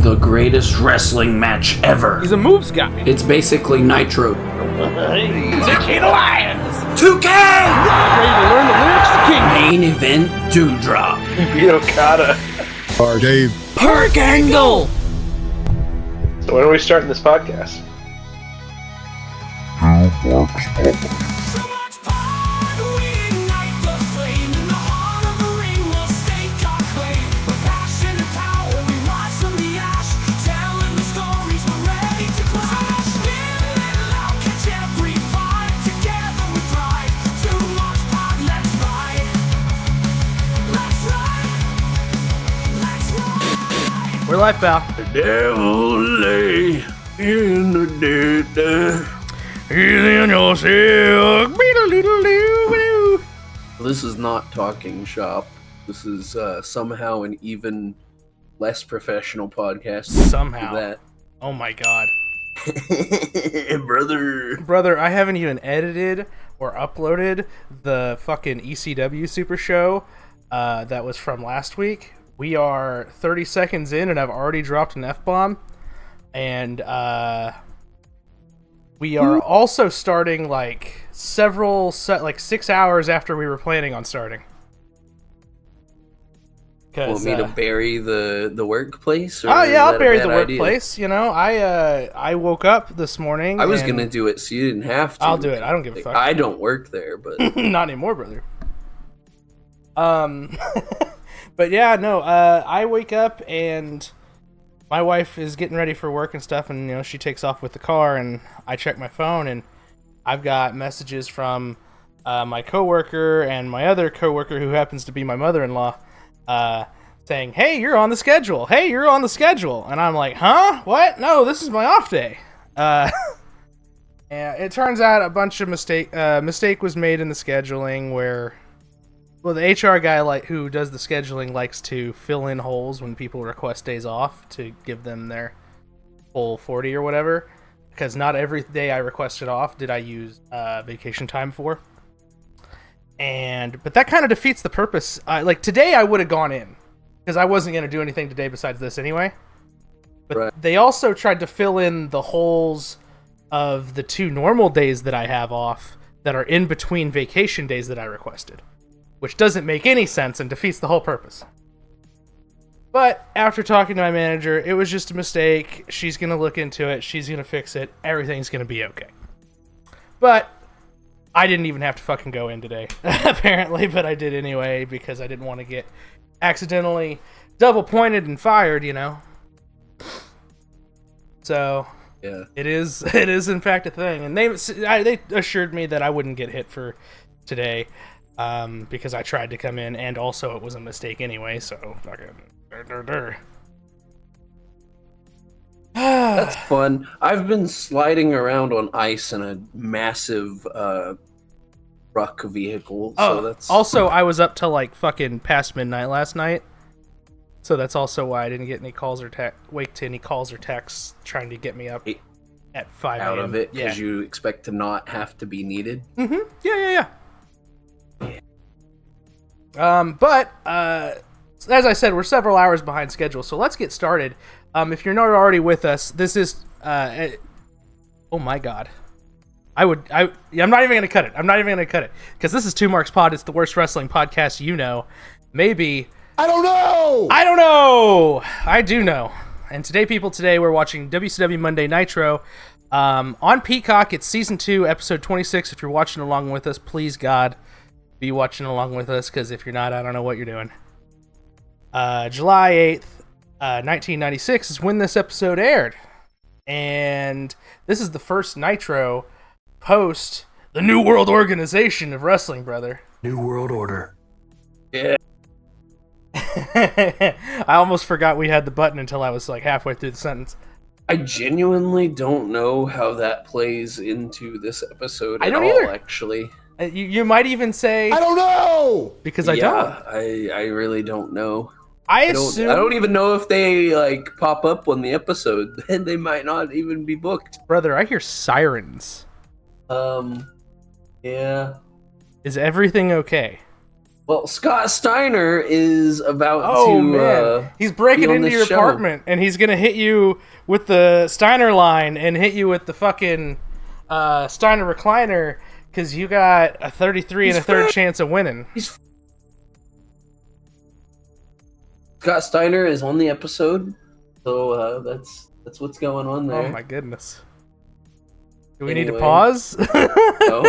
the greatest wrestling match ever. He's a moves guy. It's basically Nitro. The King of Lions! 2K! Ready to learn the lyrics? The king. Main event Dewdrop. Booyaka. Or Dave. Perk Angle! So when are we starting this podcast? We're live, pal. The devil lay in the dead. He's in your silk. This is not Talking Shop. This is somehow an even less professional podcast. Somehow. That. Oh my god. Brother, I haven't even edited or uploaded the fucking ECW Super Show that was from last week. We are 30 seconds in and I've already dropped an F-bomb. And we are also starting like 6 hours after we were planning on starting. Want me to bury the workplace? Or I'll bury the idea? workplace. You know, I woke up this morning. I was gonna do it so you didn't have to. I'll do it. I don't give a fuck. I don't work there, but not anymore, brother. But yeah, no. I wake up and my wife is getting ready for work and stuff, and you know she takes off with the car, and I check my phone, and I've got messages from my coworker and my other coworker who happens to be my mother-in-law. Saying, hey, you're on the schedule. Hey, you're on the schedule. And I'm like, huh? What? No, this is my off day. And it turns out a bunch of mistake was made in the scheduling where, well, the HR guy who does the scheduling likes to fill in holes when people request days off to give them their full 40 or whatever. Because not every day I requested off did I use vacation time for. But that kind of defeats the purpose. Like today I would have gone in because I wasn't going to do anything today besides this anyway. But right. They also tried to fill in the holes of the 2 normal days that I have off that are in between vacation days that I requested, which doesn't make any sense and defeats the whole purpose. But after talking to my manager, it was just a mistake. She's going to look into it. She's going to fix it. Everything's going to be okay. But I didn't even have to fucking go in today, apparently, but I did anyway because I didn't want to get accidentally double pointed and fired, you know. So yeah, it is in fact a thing, and they assured me that I wouldn't get hit for today because I tried to come in, and also it was a mistake anyway. So that's fun. I've been sliding around on ice in a massive truck vehicle. So that's also I was up till like fucking past midnight last night, so that's also why I didn't get any calls or wake to any calls or texts trying to get me up at 5 a.m. out of it because you expect to not have to be needed. Mm-hmm. Yeah. But as I said, we're several hours behind schedule, so let's get started. If you're not already with us, this is oh my god. I'm not even going to cut it. I'm not even going to cut it because this is Two Marks Pod. It's the worst wrestling podcast you know. Maybe. I don't know. I do know. And today we're watching WCW Monday Nitro on Peacock. It's season 2, episode 26. If you're watching along with us, please God, be watching along with us because if you're not, I don't know what you're doing. July 8th, 1996 is when this episode aired. And this is the first Nitro post the New World Organization of Wrestling, brother. New World Order. Yeah. I almost forgot we had the button until I was like halfway through the sentence. I genuinely don't know how that plays into this episode I don't all, either. Actually. You might even say... I don't know! Because I don't. I really don't know. I don't even know if they like pop up on the episode. Then they might not even be booked. Brother, I hear sirens. Yeah. Is everything okay? Well, Scott Steiner is about Oh to. man, he's breaking be on into this your show. apartment, and he's gonna hit you with the Steiner line and hit you with the fucking Steiner recliner because you got a 33 and a third chance of winning. Scott Steiner is on the episode, so that's what's going on there. Oh my goodness. Do we need to Anyway. pause? No.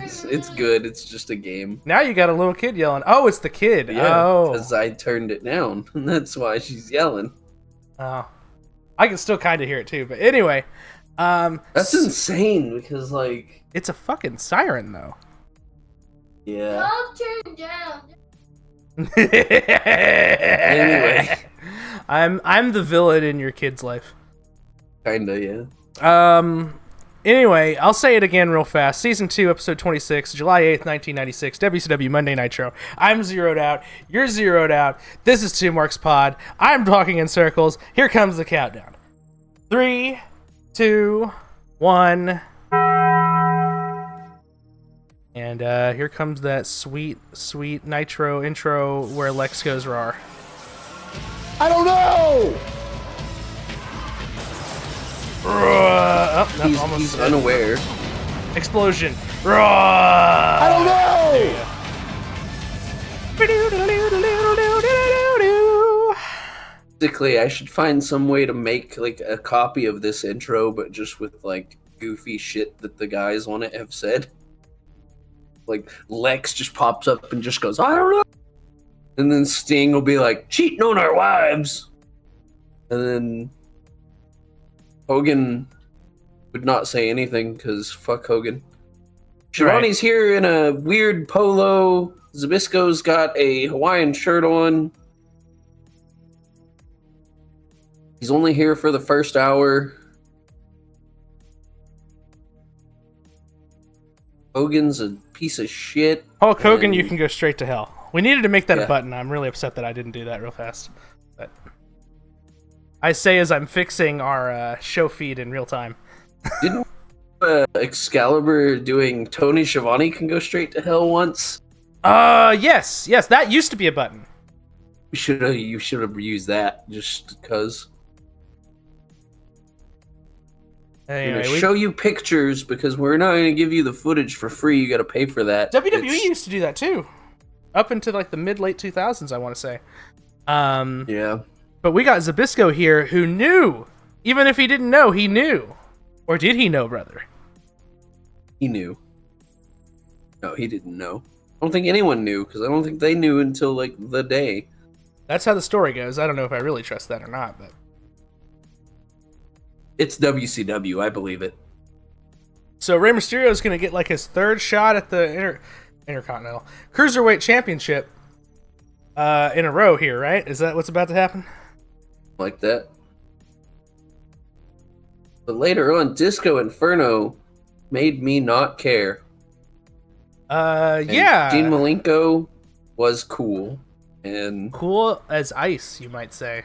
It's good. It's just a game. Now you got a little kid yelling. Oh, it's the kid. Yeah, Oh. because I turned it down, and that's why she's yelling. Oh. I can still kind of hear it too, but anyway. That's insane because, like, It's a fucking siren, though. yeah. Don't turn down. Anyway, I'm the villain in your kid's life. kinda, yeah. Anyway, I'll say it again real fast. Season 2, episode 26, July 8th, 1996, WCW Monday Nitro. I'm zeroed out. You're zeroed out. This is Two Marks Pod. I'm talking in circles. Here comes the countdown. 3, 2, 1. And here comes that sweet, sweet Nitro intro where Lex goes raw. I don't know! Oh, no, almost He's dead. unaware. Explosion. Raw. I don't know! Basically, I should find some way to make, like, a copy of this intro, but just with, like, goofy shit that the guys on it have said. Like, Lex just pops up and just goes, I don't know! And then Sting will be like, cheating on our wives! And then Hogan would not say anything, because fuck Hogan. Shivani's here in a weird polo. Zabisco's got a Hawaiian shirt on. He's only here for the first hour. Hogan's a piece of shit. Hulk Hogan, and- you can go straight to hell. We needed to make that a Yeah. button. I'm really upset that I didn't do that real fast. But I say as I'm fixing our show feed in real time. Didn't Excalibur doing Tony Schiavone can go straight to hell once? Yes, that used to be a button. You should have used that just because. I'm Anyway, gonna show you pictures because we're not gonna give you the footage for free. You gotta pay for that. WWE It's- used to do that too, up into like the mid-late 2000s, I want to say. Yeah. But we got Zabisco here, who knew, even if he didn't know, he knew, or did he know, brother? He knew. No, he didn't know. I don't think anyone knew because I don't think they knew until like the day. That's how the story goes. I don't know if I really trust that or not, but It's WCW. I believe it. so Rey Mysterio is going to get like his third shot at the Intercontinental Cruiserweight Championship in a row here, right? Is that what's about to happen? Like that. But later on, Disco Inferno made me not care. And Yeah. Dean Malenko was cool. And Cool as ice, you might say.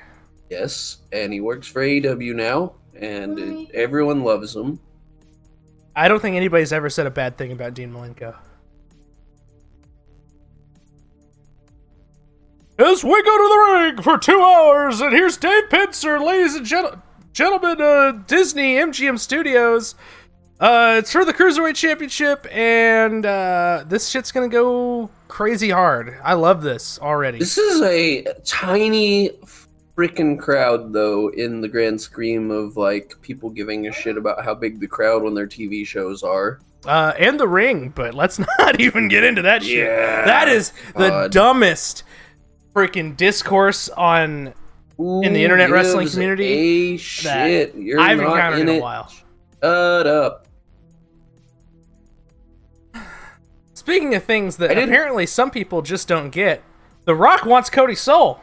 yes, and he works for AEW now. And everyone loves him. I don't think anybody's ever said a bad thing about Dean Malenko. Yes, we go to the ring for 2 hours, and here's Dave Pincer, ladies and gentlemen, Disney MGM Studios. It's for the Cruiserweight Championship, and this shit's gonna go crazy hard. I love this already. This is a tiny freaking crowd, though, in the grand scheme of like people giving a shit about how big the crowd on their TV shows are. And the ring, but let's not even get into that shit. Yeah, That is the God. dumbest freaking discourse on in the internet Who wrestling gives community a shit. You're I've not encountered in a it. while. Shut up. Speaking of things that I didn't- apparently some people just don't get, The Rock wants Cody Soul.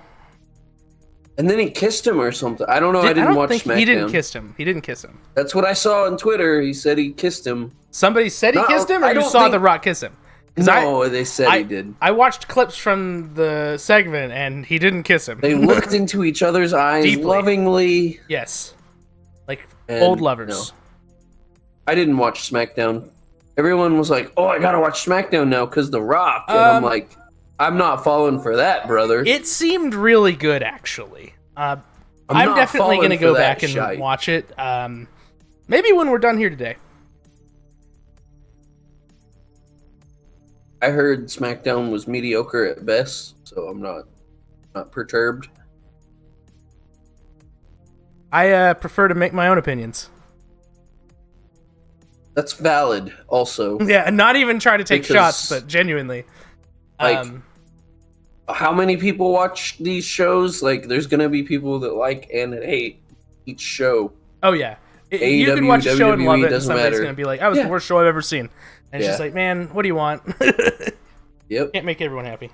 And then he kissed him or something. I don't know. I didn't don't watch think SmackDown. he didn't kiss him. He didn't kiss him. That's what I saw on Twitter. He said he kissed him. Somebody said he No, kissed him, or I you don't saw think- The Rock kiss him? 'Cause No, they said I he did. I watched clips from the segment, and he didn't kiss him. They looked into each other's eyes Deeply. lovingly. Yes, like And old lovers. no. I didn't watch SmackDown. Everyone was like, "Oh, I gotta watch SmackDown now because The Rock," and I'm like, I'm not falling for that, brother. It seemed really good, actually. I'm not definitely falling going to for go that back and shite. watch it. Maybe when we're done here today. I heard SmackDown was mediocre at best, so I'm not perturbed. I prefer to make my own opinions. That's valid, also. Yeah, and not even try to take Because, shots, but genuinely. like, how many people watch these shows? Like, there's gonna be people that like and hate each show. Oh, yeah. You AEW, can watch a show and love WWE, it, and doesn't somebody's matter. going to be like, that was the Yeah. worst show I've ever seen. And it's Yeah. just like, man, what do you want? Yep. Can't make everyone happy.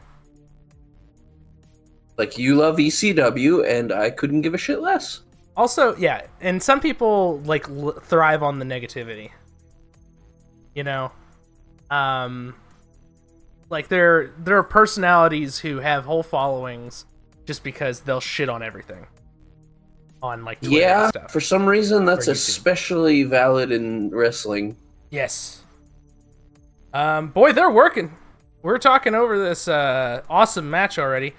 Like, you love ECW, and I couldn't give a shit less. Also, yeah, and some people, like, thrive on the negativity. You know? Like, there are personalities who have whole followings just because they'll shit on everything. On, like, Twitter and Yeah, stuff. for some reason, that's Or YouTube. especially valid in wrestling. Yes. Boy, they're working. We're talking over this awesome match already.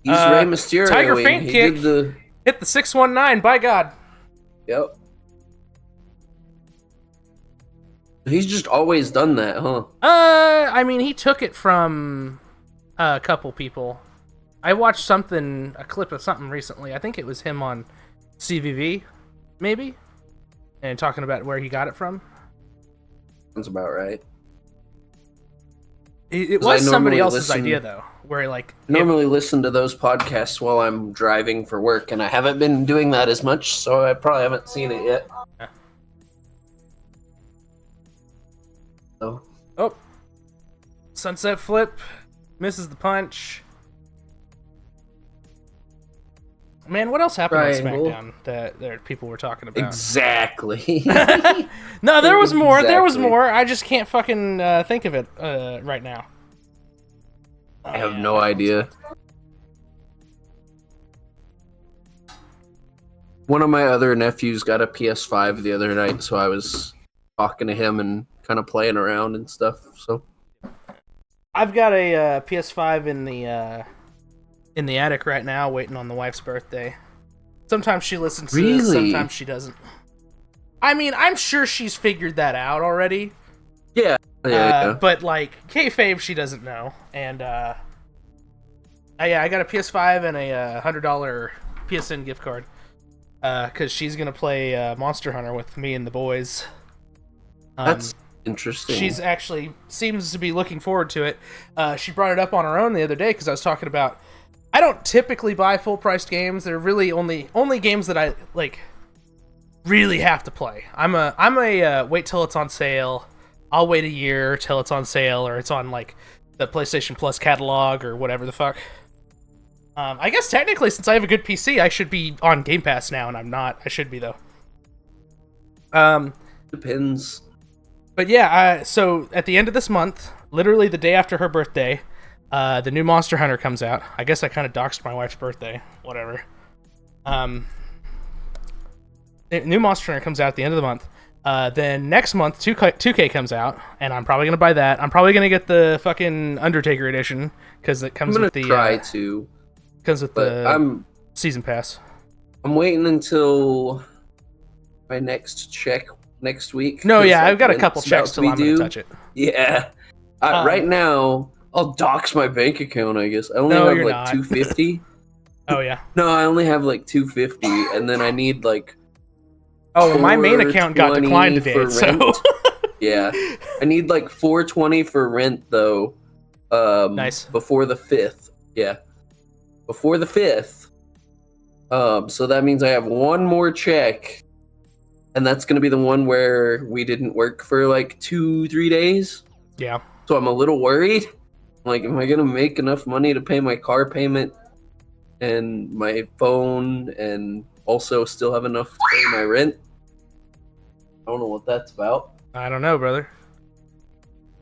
He's Rey Mysterio. Tiger feint he kick. did the... Hit the 619, by God. Yep. He's just always done that, huh? I mean, he took it from a couple people. I watched a clip of something recently. I think it was him on CVV, maybe, and talking about where he got it from. Sounds about right. It 'Cause I was somebody normally else's listen- idea, though, where like Normally listen to those podcasts while I'm driving for work, and I haven't been doing that as much, so I probably haven't seen it yet. Yeah. So, Oh, sunset flip, misses the punch. Man, what else happened on Triangle. SmackDown that people were talking about? exactly. No, there was more. There was Exactly. more. I just can't fucking think of it right now. I have no idea. One of my other nephews got a PS5 the other night, so I was talking to him and kind of playing around and stuff. So I've got a PS5 in the attic right now, waiting on the wife's birthday. Sometimes she listens to this, Really? sometimes she doesn't. I mean, I'm sure she's figured that out already. yeah. But like kayfabe, she doesn't know. And yeah, I got a PS5 and a $100 PSN gift card because she's gonna play Monster Hunter with me and the boys. That's interesting. She's actually seems to be looking forward to it. She brought it up on her own the other day because I was talking about. I don't typically buy full-priced games. They're really only games that I like really have to play. I'm a wait till it's on sale. I'll wait a year till it's on sale or it's on like the PlayStation Plus catalog or whatever the fuck. I guess technically, since I have a good PC, I should be on Game Pass now, and I'm not. I should be though. Depends. But yeah, so at the end of this month, literally the day after her birthday, the new Monster Hunter comes out. I guess I kind of doxed my wife's birthday. Whatever. The new Monster Hunter comes out at the end of the month. Then next month, 2K comes out, and I'm probably going to buy that. I'm probably going to get the fucking Undertaker edition, because it I'm comes gonna with the try to, but the season pass. I'm waiting until my next check next week. No, 'cause, yeah, like, I've got a when couple it's about checks till I'm going due. to touch it. Yeah. Right now, I'll dox my bank account, I guess. I only No, have you're like not. $250. Oh, yeah. No, I only have like $250, and then I need like Oh, well, my main account got $420 declined today, for so... rent. Yeah, I need like $420 for rent though. Nice. Before the 5th. Yeah, before the 5th. So that means I have one more check, and that's gonna be the one where we didn't work for like 2-3 days. Yeah. So I'm a little worried. Like, am I gonna make enough money to pay my car payment and my phone, and also still have enough to pay my rent? I don't know what that's about. I don't know, brother.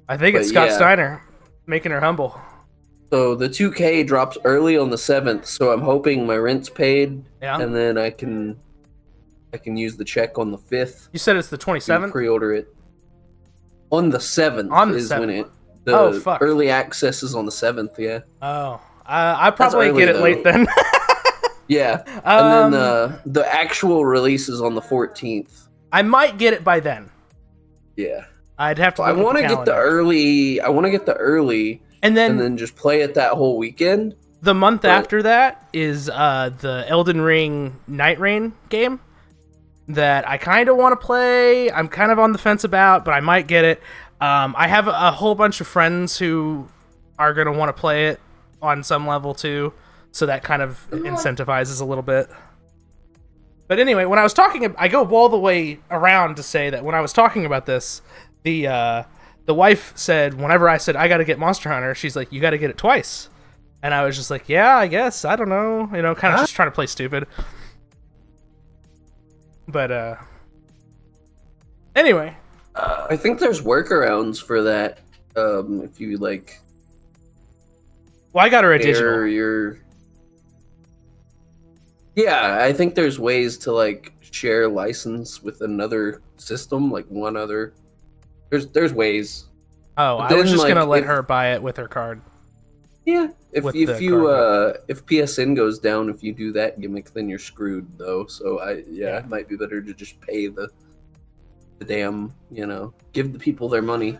I think it's But Scott yeah. Steiner making her humble. So the 2K drops early on the 7th, so I'm hoping my rent's paid, Yeah. and then I can use the check on the 5th You said it's the to 27th? pre-order it. On the 7th On the is when 7th. it The fuck. early access is on the 7th. Yeah. Oh, I probably early, get it though. late then. Yeah, and then the actual release is on the 14th. I might get it by then. Yeah. I'd have to. I want to get the early. I want to get the early, and and then just play it that whole weekend. The month after that is the Elden Ring Night Rain game that I kind of want to play. I'm kind of on the fence about, but I might get it. I have a whole bunch of friends who are going to want to play it on some level too, so that kind of incentivizes a little bit. But anyway, when I was talking, I go all the way around to say that when I was talking about this, the wife said, whenever I said I got to get Monster Hunter, she's like, you got to get it twice. And I was just like, yeah, I guess. I don't know. You know, kind of just trying to play stupid. But, anyway. I think there's workarounds for that. If you, like... Well, I got her a digital. Yeah, I think there's ways to, like, share license with another system, like one other... There's ways. Oh, I was just going to let her buy it with her card. Yeah, if PSN goes down, if you do that gimmick, then you're screwed though. So it might be better to just pay the damn, give the people their money.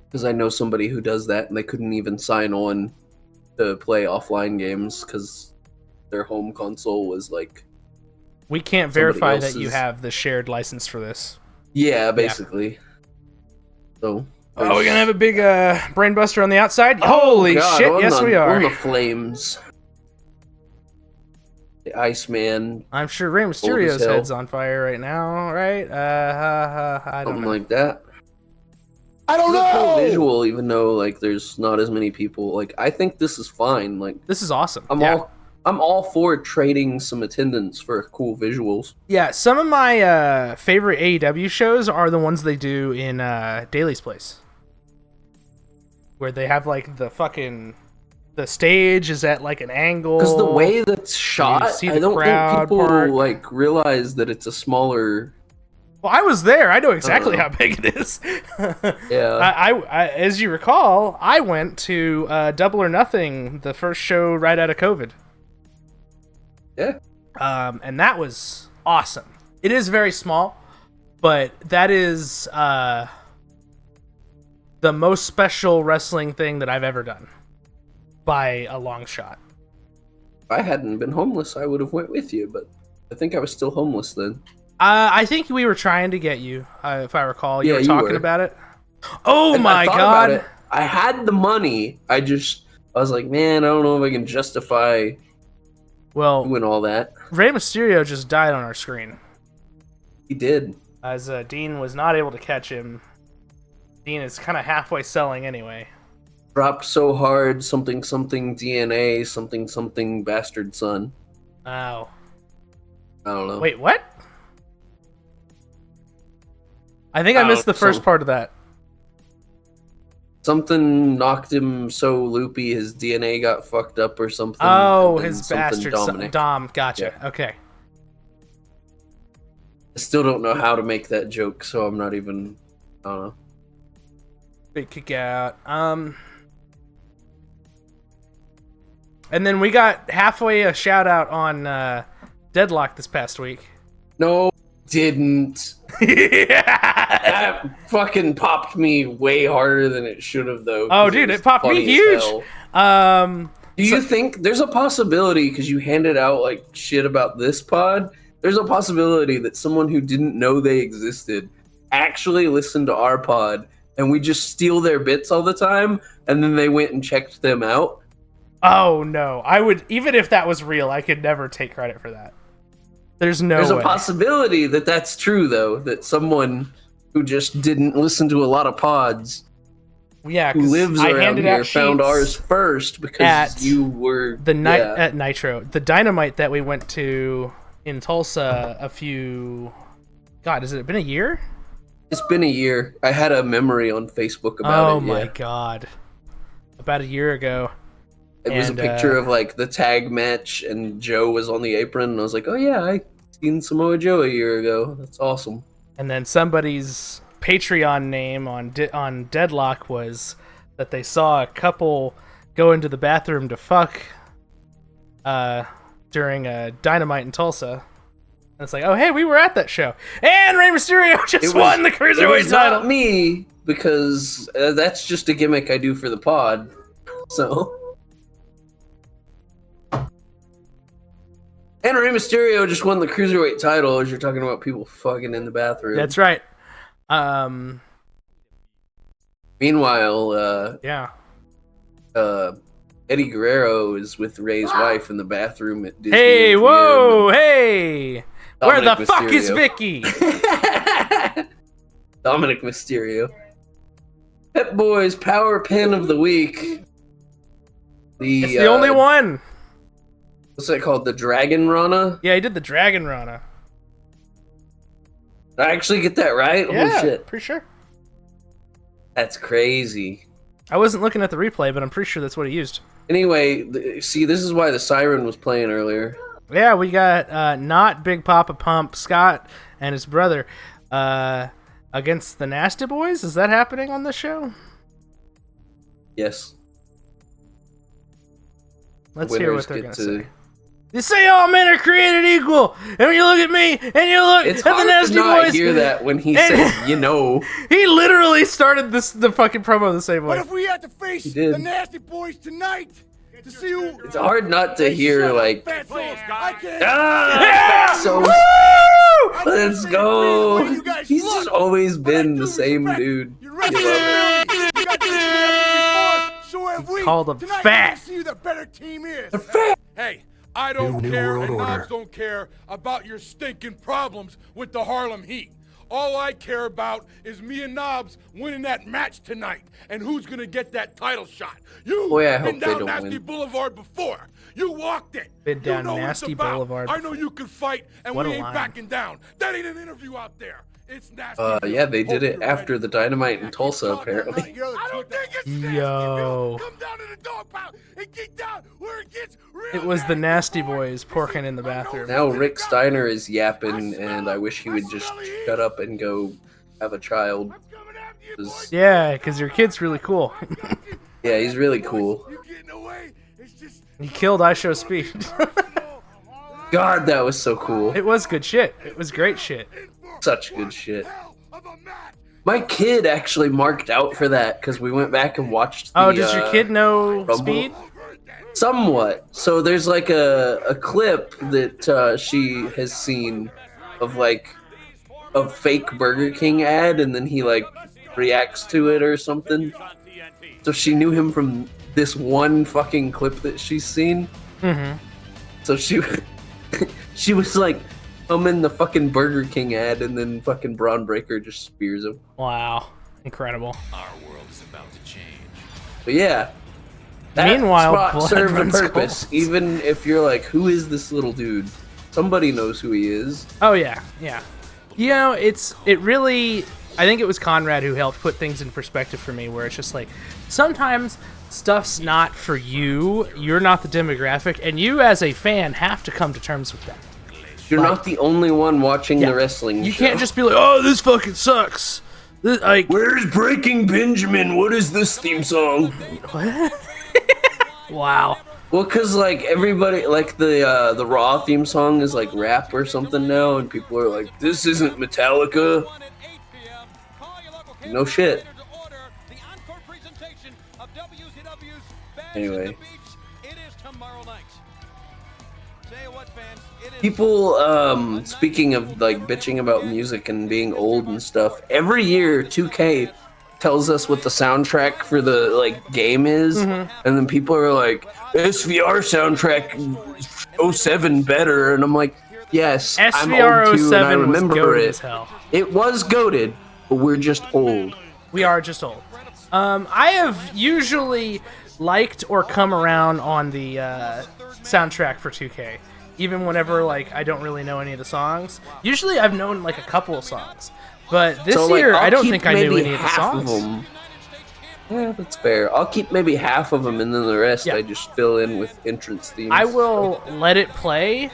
Because I know somebody who does that, and they couldn't even sign on to play offline games because their home console was like. We can't verify that you have the shared license for this. Yeah, basically. So. Oh, we're gonna have a big brain buster on the outside? Holy shit, yes we are. On the flames. The Iceman. I'm sure Rey Mysterio's head's on fire right now, right? I don't know. Something like that. I don't know! It's a cool visual, even though, like, there's not as many people. Like, I think this is fine. Like, this is awesome. I'm all for trading some attendance for cool visuals. Yeah, some of my favorite AEW shows are the ones they do in Daly's Place. Where they have, like, the stage is at, like, an angle. Because the way that's shot, I don't think people, like, realize that it's a smaller... Well, I was there. I know exactly how big it is. Yeah. I, as you recall, I went to Double or Nothing, the first show right out of COVID. Yeah. And that was awesome. It is very small, but that is the most special wrestling thing that I've ever done by a long shot. If I hadn't been homeless, I would have went with you, but I think I was still homeless then. I think we were trying to get you, if I recall. You were talking about it. Oh my god! I had the money. I was like, man, I don't know if I can justify doing all that. Rey Mysterio just died on our screen. He did. As Dean was not able to catch him. Dean is kind of halfway selling anyway. Dropped so hard, something DNA, something bastard son. Oh. I don't know. Wait, what? I think I missed the first part of that. Something knocked him so loopy his DNA got fucked up or something. Oh, his bastard son. Dom, gotcha. Yeah. Okay. I still don't know how to make that joke, so I'm not even... I don't know. Big kick out. And then we got halfway a shout out on Deadlock this past week. No, didn't. That fucking popped me way harder than it should have, though. Oh, dude, it popped me huge. Do you think there's a possibility, because you handed out like shit about this pod, there's a possibility that someone who didn't know they existed actually listened to our pod and we just steal their bits all the time and then they went and checked them out? Oh no, I would, even if that was real, I could never take credit for that. There's a possibility that that's true, though, that someone who just didn't listen to a lot of pods, who lives around here, found ours first because you were at Nitro, the Dynamite that we went to in Tulsa has it been a year? It's been a year. I had a memory on Facebook about it. Oh my god, about a year ago. It was a picture of like the tag match, and Joe was on the apron, and I was like, "Oh yeah, I seen Samoa Joe a year ago. That's awesome." And then somebody's Patreon name on Deadlock was that they saw a couple go into the bathroom to fuck during a Dynamite in Tulsa. And it's like, oh hey, we were at that show, and Rey Mysterio just won the cruiserweight title. Not me, because that's just a gimmick I do for the pod. So. And Rey Mysterio just won the cruiserweight title as you're talking about people fucking in the bathroom. That's right. Meanwhile, yeah. Eddie Guerrero is with Rey's wife in the bathroom at Disney. Hey, MGM. whoa, hey! Where Dominic the fuck is Mysterio. Vicky? Dominic Mysterio. Pep Boys Power Pin of the Week. It's the only one. What's that called? The Dragon Rana? Yeah, he did the Dragon Rana. Did I actually get that right? Yeah, Holy shit. pretty sure. That's crazy. I wasn't looking at the replay, but I'm pretty sure that's what he used. Anyway, see, this is why the siren was playing earlier. Yeah, we got not Big Papa Pump, Scott and his brother against the Nasty Boys. Is that happening on this show? Yes. Let's hear Winners what they're get going to to- say. They say all men are created equal, and when you look at me, and you look It's at the hard Nasty to not Boys, hear that when he and- says, you know. he literally started the fucking promo the same way. What if we had to face did. the Nasty Boys tonight to see who? It's hard not to hear, like, I can't. ah, so Woo! let's go. He's just always been the same dude. You're I right. love it. You got this before, so have we. called him Tonight, fat. we're gonna see who the better team is. Hey, I don't New care, world and order. Knobs don't care about your stinking problems with the Harlem Heat. All I care about is me and Knobs winning that match tonight, and who's gonna get that title shot. You've Boy, I been hope they down don't Nasty win. Boulevard before. You walked it. Been You down know what it's Nasty about. Boulevard I know before. you can fight, and What we a ain't line. backing down. That ain't an interview out there. It's nasty. Yeah, they did Hope it you're after ready. the Dynamite in Tulsa, apparently. I don't think it's nasty. Yo. Come down to the dog pound and get down where it gets real. It was the Nasty Boys porking in the bathroom. Now Rick Steiner is yapping, and I wish he would just shut up and go have a child. I'm coming after you, 'Cause- boy. Yeah, because your kid's really cool. Yeah, he's really cool. You getting away? It's just He killed I Show Speed. God, that was so cool. It was good shit. It was great shit. Such good shit. hell of a match. My kid actually marked out for that because we went back and watched the, Oh, does your kid know Rumble. Speed? Somewhat. So there's like a clip that she has seen of like a fake Burger King ad, and then he like reacts to it or something. So she knew him from this one fucking clip that she's seen. Mm-hmm. So she was like humming the fucking Burger King ad, and then fucking Braun Breaker just spears him. Wow. Incredible. Our world is about to change. But yeah. That Meanwhile, spot blood served a runs purpose. cold. Even if you're like, who is this little dude? Somebody knows who he is. Oh, yeah. Yeah. You know, it really... I think it was Conrad who helped put things in perspective for me, where it's just like, sometimes stuff's not for you. You're not the demographic, and you as a fan have to come to terms with that. You're Like- not the only one watching Yeah. the wrestling You show. can't just be like, oh, this fucking sucks. This, like, Where's Breaking Benjamin? What is this theme song? what? Wow. Well, cause like everybody, like the Raw theme song is like rap or something now, and people are like, "This isn't Metallica." No shit. Anyway, people, speaking of like bitching about music and being old and stuff, every year 2K tells us what the soundtrack for the like game is, and then people are like, SVR soundtrack 07 better, and I'm like, yes, I'm SVR old too, and I 07 was remember goated it. as hell. It was goated, but we're just old. We are just old. I have usually liked or come around on the soundtrack for 2K, even whenever like I don't really know any of the songs. Usually I've known like a couple of songs, but this So, like, year I'll I don't keep think I knew maybe any of the half songs. them. Yeah, that's fair. I'll keep maybe half of them, and then the rest Yeah. I just fill in with entrance themes. I will let it play.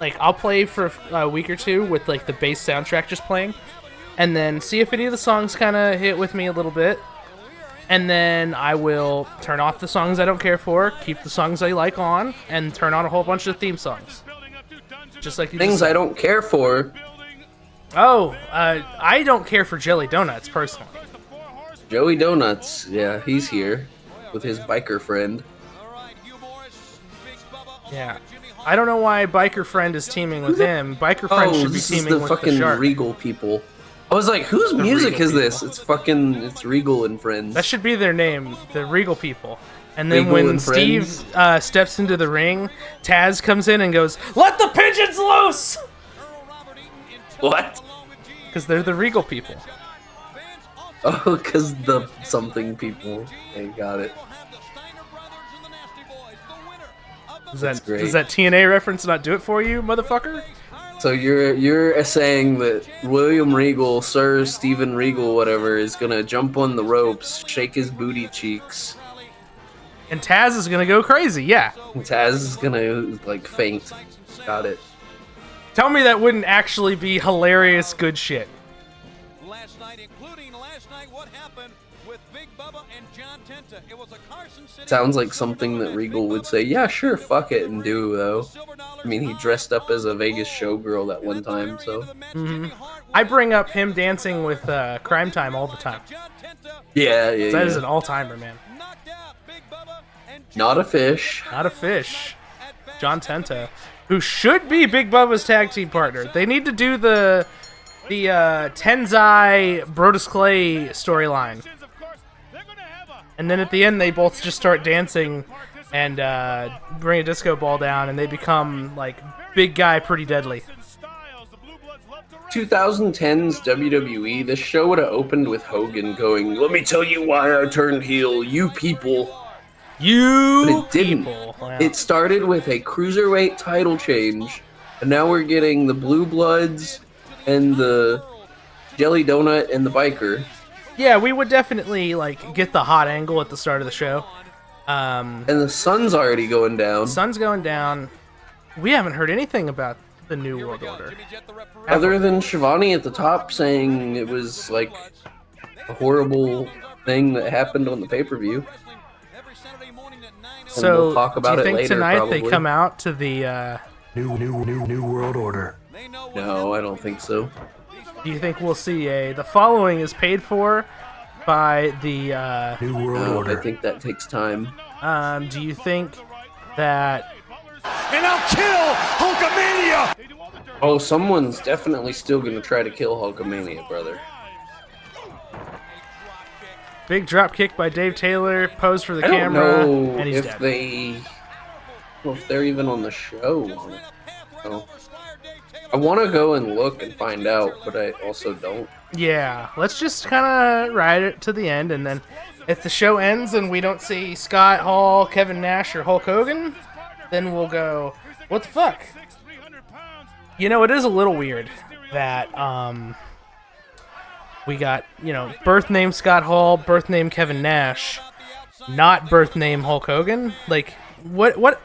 Like I'll play for a week or two with like the bass soundtrack just playing, and then see if any of the songs kind of hit with me a little bit. And then I will turn off the songs I don't care for, keep the songs I like on, and turn on a whole bunch of theme songs. Just like you Things just I don't care for. Oh, I don't care for jelly donuts personally. Joey Donuts. Yeah, he's here with his biker friend. Yeah. I don't know why Biker Friend is teaming with him. Biker Friend should be this is teaming the with fucking the shark. Regal people. I was like, whose music Regal is this? people. It's Regal and Friends. That should be their name, the Regal people. And then Regal when and Steve steps into the ring, Taz comes in and goes, "Let the pigeons loose!" What? Because they're the Regal people. Oh, because the something people. I got it. That's great. Does that TNA reference not do it for you, motherfucker? So you're saying that William Regal, Sir Stephen Regal, whatever, is gonna jump on the ropes, shake his booty cheeks, And Taz is gonna go crazy, yeah. and Taz is gonna like faint. Got it. Tell me that wouldn't actually be hilarious good shit. Last night, including last night, what happened with Big Bubba and John Tenta. It was a Carson City. Sounds like something that Regal would say, yeah, sure, fuck it, and do, though. I mean, he dressed up as a Vegas showgirl that one time, so. I bring up him dancing with Crime Time all the time. Yeah, yeah, That is yeah. an all-timer, man. Not a fish. Not a fish. John Tenta, who should be Big Bubba's tag team partner. They need to do the Tenzai Brodus Clay storyline. And then at the end, they both just start dancing and bring a disco ball down, and they become, like, big guy, pretty deadly. 2010's WWE, this show would have opened with Hogan going, let me tell you why I turned heel, you people. You But it didn't. people. Wow. It started with a cruiserweight title change, and now we're getting the Blue Bloods and the Jelly Donut and the Biker. Yeah, we would definitely, like, get the hot angle at the start of the show. And the sun's already going down. Sun's going down. We haven't heard anything about the New World Order. Other than Shivani at the top saying it was like a horrible thing that happened on the pay-per-view. So, we'll talk about do you it think later, tonight probably. they come out to the, New World Order. No, I don't think so. do you think we'll see the following is paid for by the, New World No, Order. I think that takes time. do you think that, And I'll kill Hulkamania! Oh, someone's definitely still going to try to kill Hulkamania, brother. big drop kick by Dave Taylor, pose for the I don't camera, know and he's if dead. well, if they're even on the show. So, I want to go and look and find out, but I also don't. Yeah, let's just kind of ride it to the end, and then if the show ends and we don't see Scott Hall, Kevin Nash, or Hulk Hogan, then we'll go, what the fuck? You know, it is a little weird that we got, you know, birth name Scott Hall, birth name Kevin Nash, not birth name Hulk Hogan. Like, what?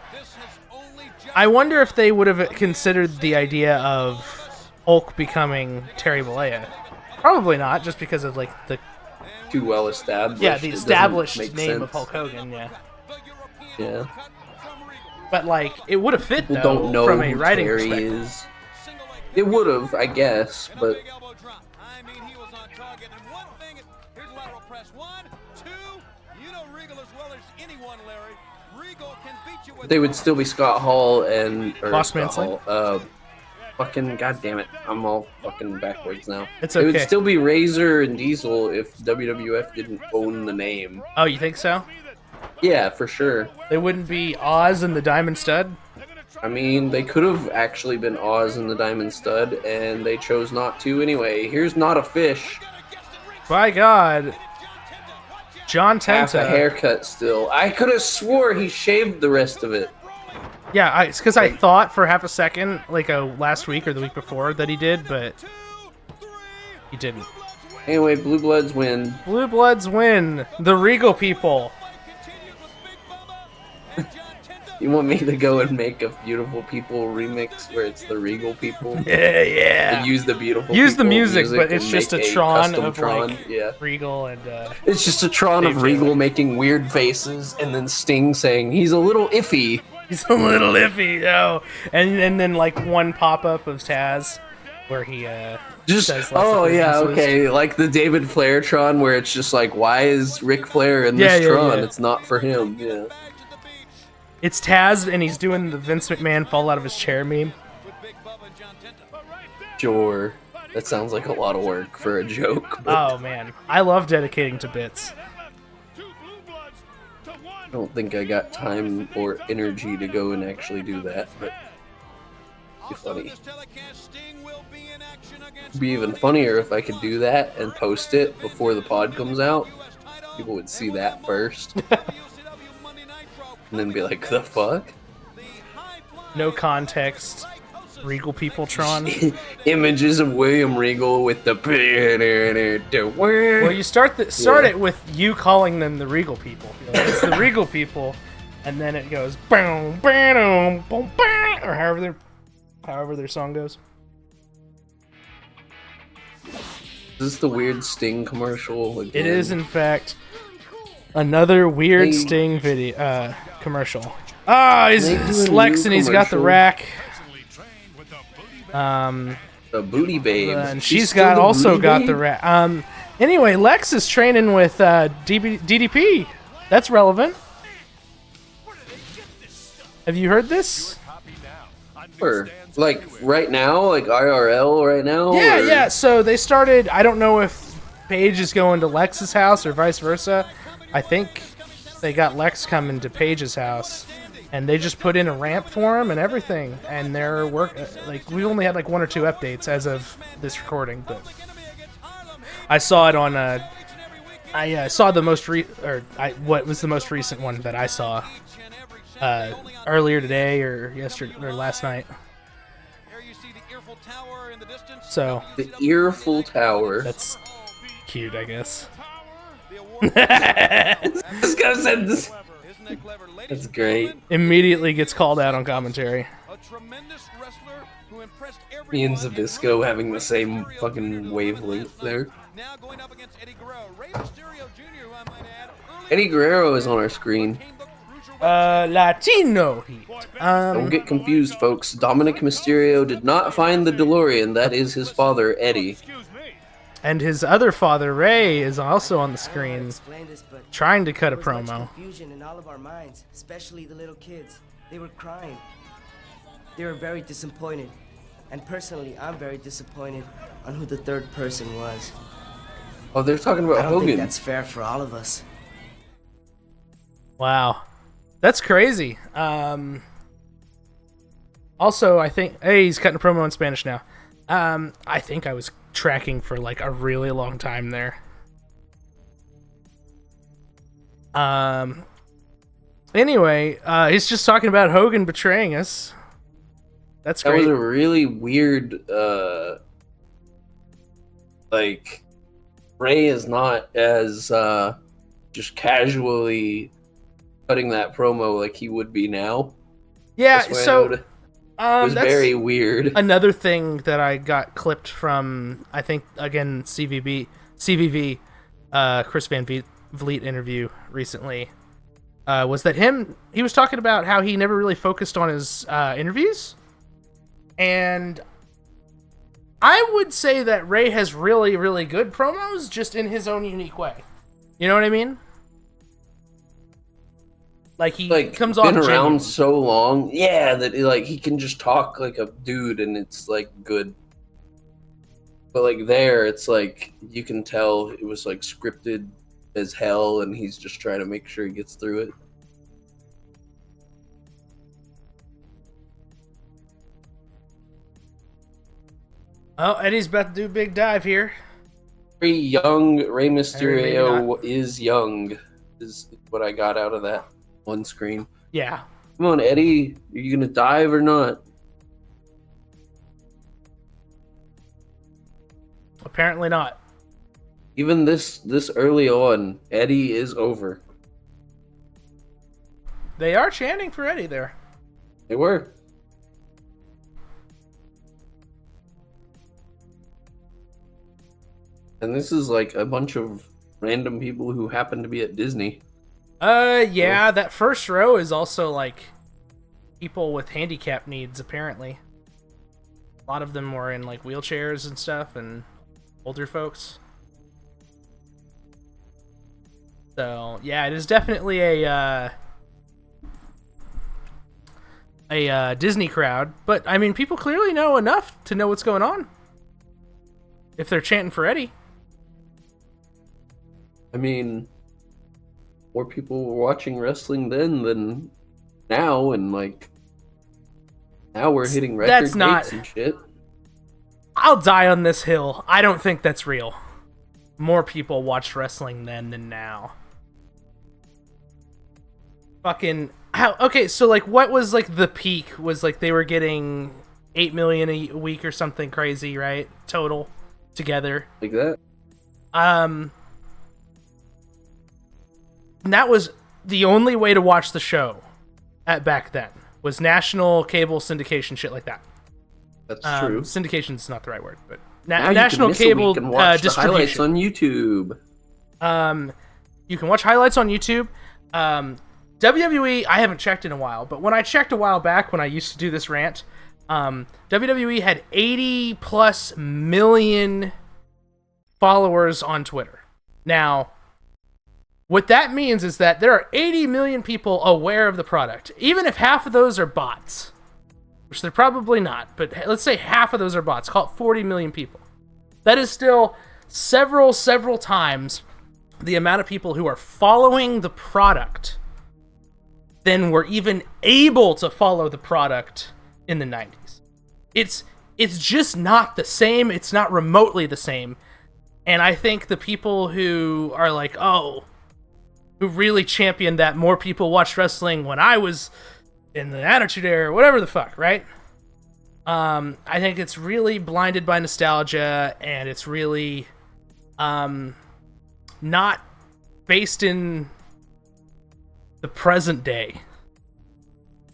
I wonder if they would have considered the idea of Hulk becoming Terry Bollea. Probably not, just because of, like, the Too well established. yeah, the It doesn't established make name of sense. Hulk Hogan, yeah. Yeah. But, like, it would have fit, People though, don't know from a who writing Terry perspective. is. It would have, I guess, but they would still be Scott Hall and Boss Scott Mansley? Hall, fucking goddamn it, I'm all fucking backwards now. It's It would okay. still be Razor and Diesel if WWF didn't own the name. Oh, you think so? Yeah, for sure. They wouldn't be Oz and the Diamond Stud? I mean, they could have actually been Oz and the Diamond Stud, and they chose not to anyway. Here's Not a Fish. By God. John Half a Tenta. haircut still. I could have swore he shaved the rest of it. Yeah, it's because I thought for half a second, like last week or the week before, that he did, but he didn't. Anyway, Blue Bloods win. Blue Bloods win. The Regal people. You want me to go and make a Beautiful People remix where it's the Regal People? Yeah. And use the Beautiful Use the People music, but it's and just a make Tron custom of Tron. like Yeah. Regal and It's just a Tron Dave of Regal Taylor. making weird faces, and then Sting saying he's a little iffy. he's a little iffy, yo. And then like one pop up of Taz where he Just says lots of things. okay, like the David Flair Tron, where it's just like, why is Ric Flair in this Tron? Yeah. It's not for him. Yeah. It's Taz and he's doing the Vince McMahon fall out of his chair meme. Sure. That sounds like a lot of work for a joke. But Oh man, I love dedicating to bits. I don't think I got time or energy to go and actually do that. But it'd be funny. It'd be even funnier if I could do that and post it before the pod comes out. People would see that first. And then be like, the fuck? No context. Regal People Tron. Images of William Regal with the... Well, you start it with you calling them the Regal People. You're like, it's the Regal People, and then it goes boom, boom, boom, boom, or however their song goes. Is this the weird Sting commercial again? It is, in fact, another weird Hey. Sting video commercial. Ah, he's They do a Lex, new and he's got the commercial. rack. The Booty Babe. And she's got also got the rack. Anyway, Lex is training with DDP. That's relevant. Have you heard this? Or, like, right now? Like, IRL right now? Yeah, or- yeah. So they started. I don't know if Paige is going to Lex's house or vice versa. I think they got Lex coming to Paige's house, and they just put in a ramp for him and everything. And they're like we only had like 1 or 2 updates as of this recording, but I saw it on. I saw the what was the most recent one that I saw earlier today or yesterday or last night. So The Earful Tower. that's cute, I guess. This guy said this. That's great. Immediately gets called out on commentary. Me and Zabisco having the same fucking wavelength there. Now going up against Eddie Guerrero. Rey Mysterio Jr., who I might add, Eddie Guerrero is on our screen. Latino Heat. Don't get confused, folks. Dominic Mysterio did not find the DeLorean. That is his father, Eddie. And his other father, Ray, is also on the screen, Explain this, but trying to cut a there was much promo. confusion in all of our minds, especially the little kids. They were crying. They were very disappointed. And personally, I'm very disappointed on who the third person was. Oh, they're talking I about don't think Hogan. that's fair for all of us. Wow. That's crazy. Also, I think... Hey, he's cutting a promo in Spanish now. I think I was tracking for like a really long time there. Anyway, he's just talking about Hogan betraying us. That's That great. was a really weird, like, Ray is not as, just casually cutting that promo like he would be now. Yeah, That's why I so noted. It was that's very weird. another thing that I got clipped from, I think, again, CVV, Chris Van Vliet interview recently, was that he was talking about how he never really focused on his interviews. And I would say that Ray has really, really good promos, just in his own unique way. You know what I mean? Like, he comes off been around genuine. so long, yeah, that he can just talk like a dude and it's like good. But like there, it's like you can tell it was like scripted as hell, and he's just trying to make sure he gets through it. Oh, Eddie's about to do a big dive here. Very young Rey Maybe Mysterio not. is young, is what I got out of that one screen. Yeah. Come on, Eddie, are you gonna dive or not? Apparently not. Even this early on, Eddie is over. They are chanting for Eddie there. They were. And this is like a bunch of random people who happen to be at Disney. Yeah, that first row is also like people with handicap needs, apparently. A lot of them were in like wheelchairs and stuff, and older folks. So yeah, it is definitely a Disney crowd. But I mean, people clearly know enough to know what's going on. If they're chanting for Eddie. I mean, more people were watching wrestling then than now, and like now we're hitting record That's not- dates and shit. I'll die on this hill. I don't think that's real. More people watched wrestling then than now. Fucking how? Okay, so like, what was like the peak? Was like they were getting 8 million a week or something crazy, right? Total together, Like that. and that was the only way to watch the show at back then, was national cable syndication, shit like that. That's true. Syndication's not the right word, but Now national you can miss a cable week and watch the highlights distribution. on YouTube. You can watch highlights on YouTube. WWE, I haven't checked in a while, but when I checked a while back, when I used to do this rant, WWE had 80+ million followers on Twitter. Now, what that means is that there are 80 million people aware of the product. Even if half of those are bots, which they're probably not, but let's say half of those are bots, call it 40 million people. That is still several times the amount of people who are following the product than were even able to follow the product in the 90s. It's just not the same. It's not remotely the same. And I think the people who are like, oh, who really championed that more people watched wrestling when I was in the Attitude Era, or whatever the fuck, right? I think it's really blinded by nostalgia, and it's really not based in the present day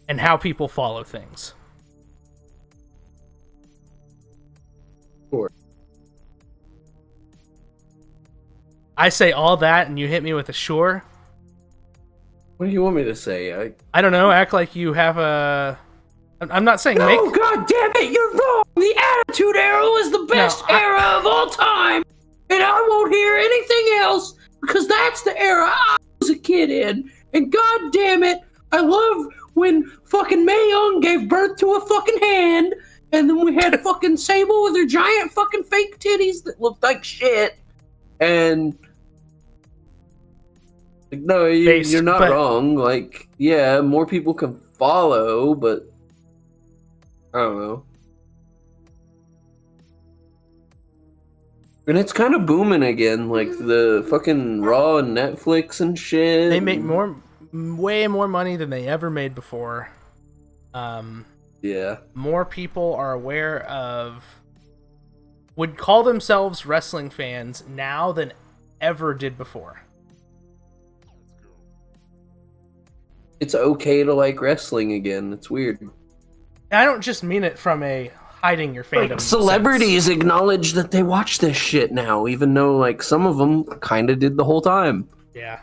and how people follow things. Sure. I say all that, and you hit me with a sure. What do you want me to say? I don't know. Act like you have a. I'm not saying make. Oh, god damn it, you're wrong! The Attitude Era was the best era of all time! And I won't hear anything else, because that's the era I was a kid in. And god damn it, I love when fucking Mae Young gave birth to a fucking hand, and then we had fucking Sable with her giant fucking fake titties that looked like shit. And no, you're not wrong. Like, yeah, more people can follow, but I don't know. And it's kind of booming again, like the fucking Raw and Netflix and shit. They make way more money than they ever made before. Yeah. More people are aware of, would call themselves wrestling fans now than ever did before. It's okay to like wrestling again. It's weird. And I don't just mean it from a hiding your fandom. Like, celebrities acknowledge that they watch this shit now, even though like some of them kind of did the whole time. Yeah.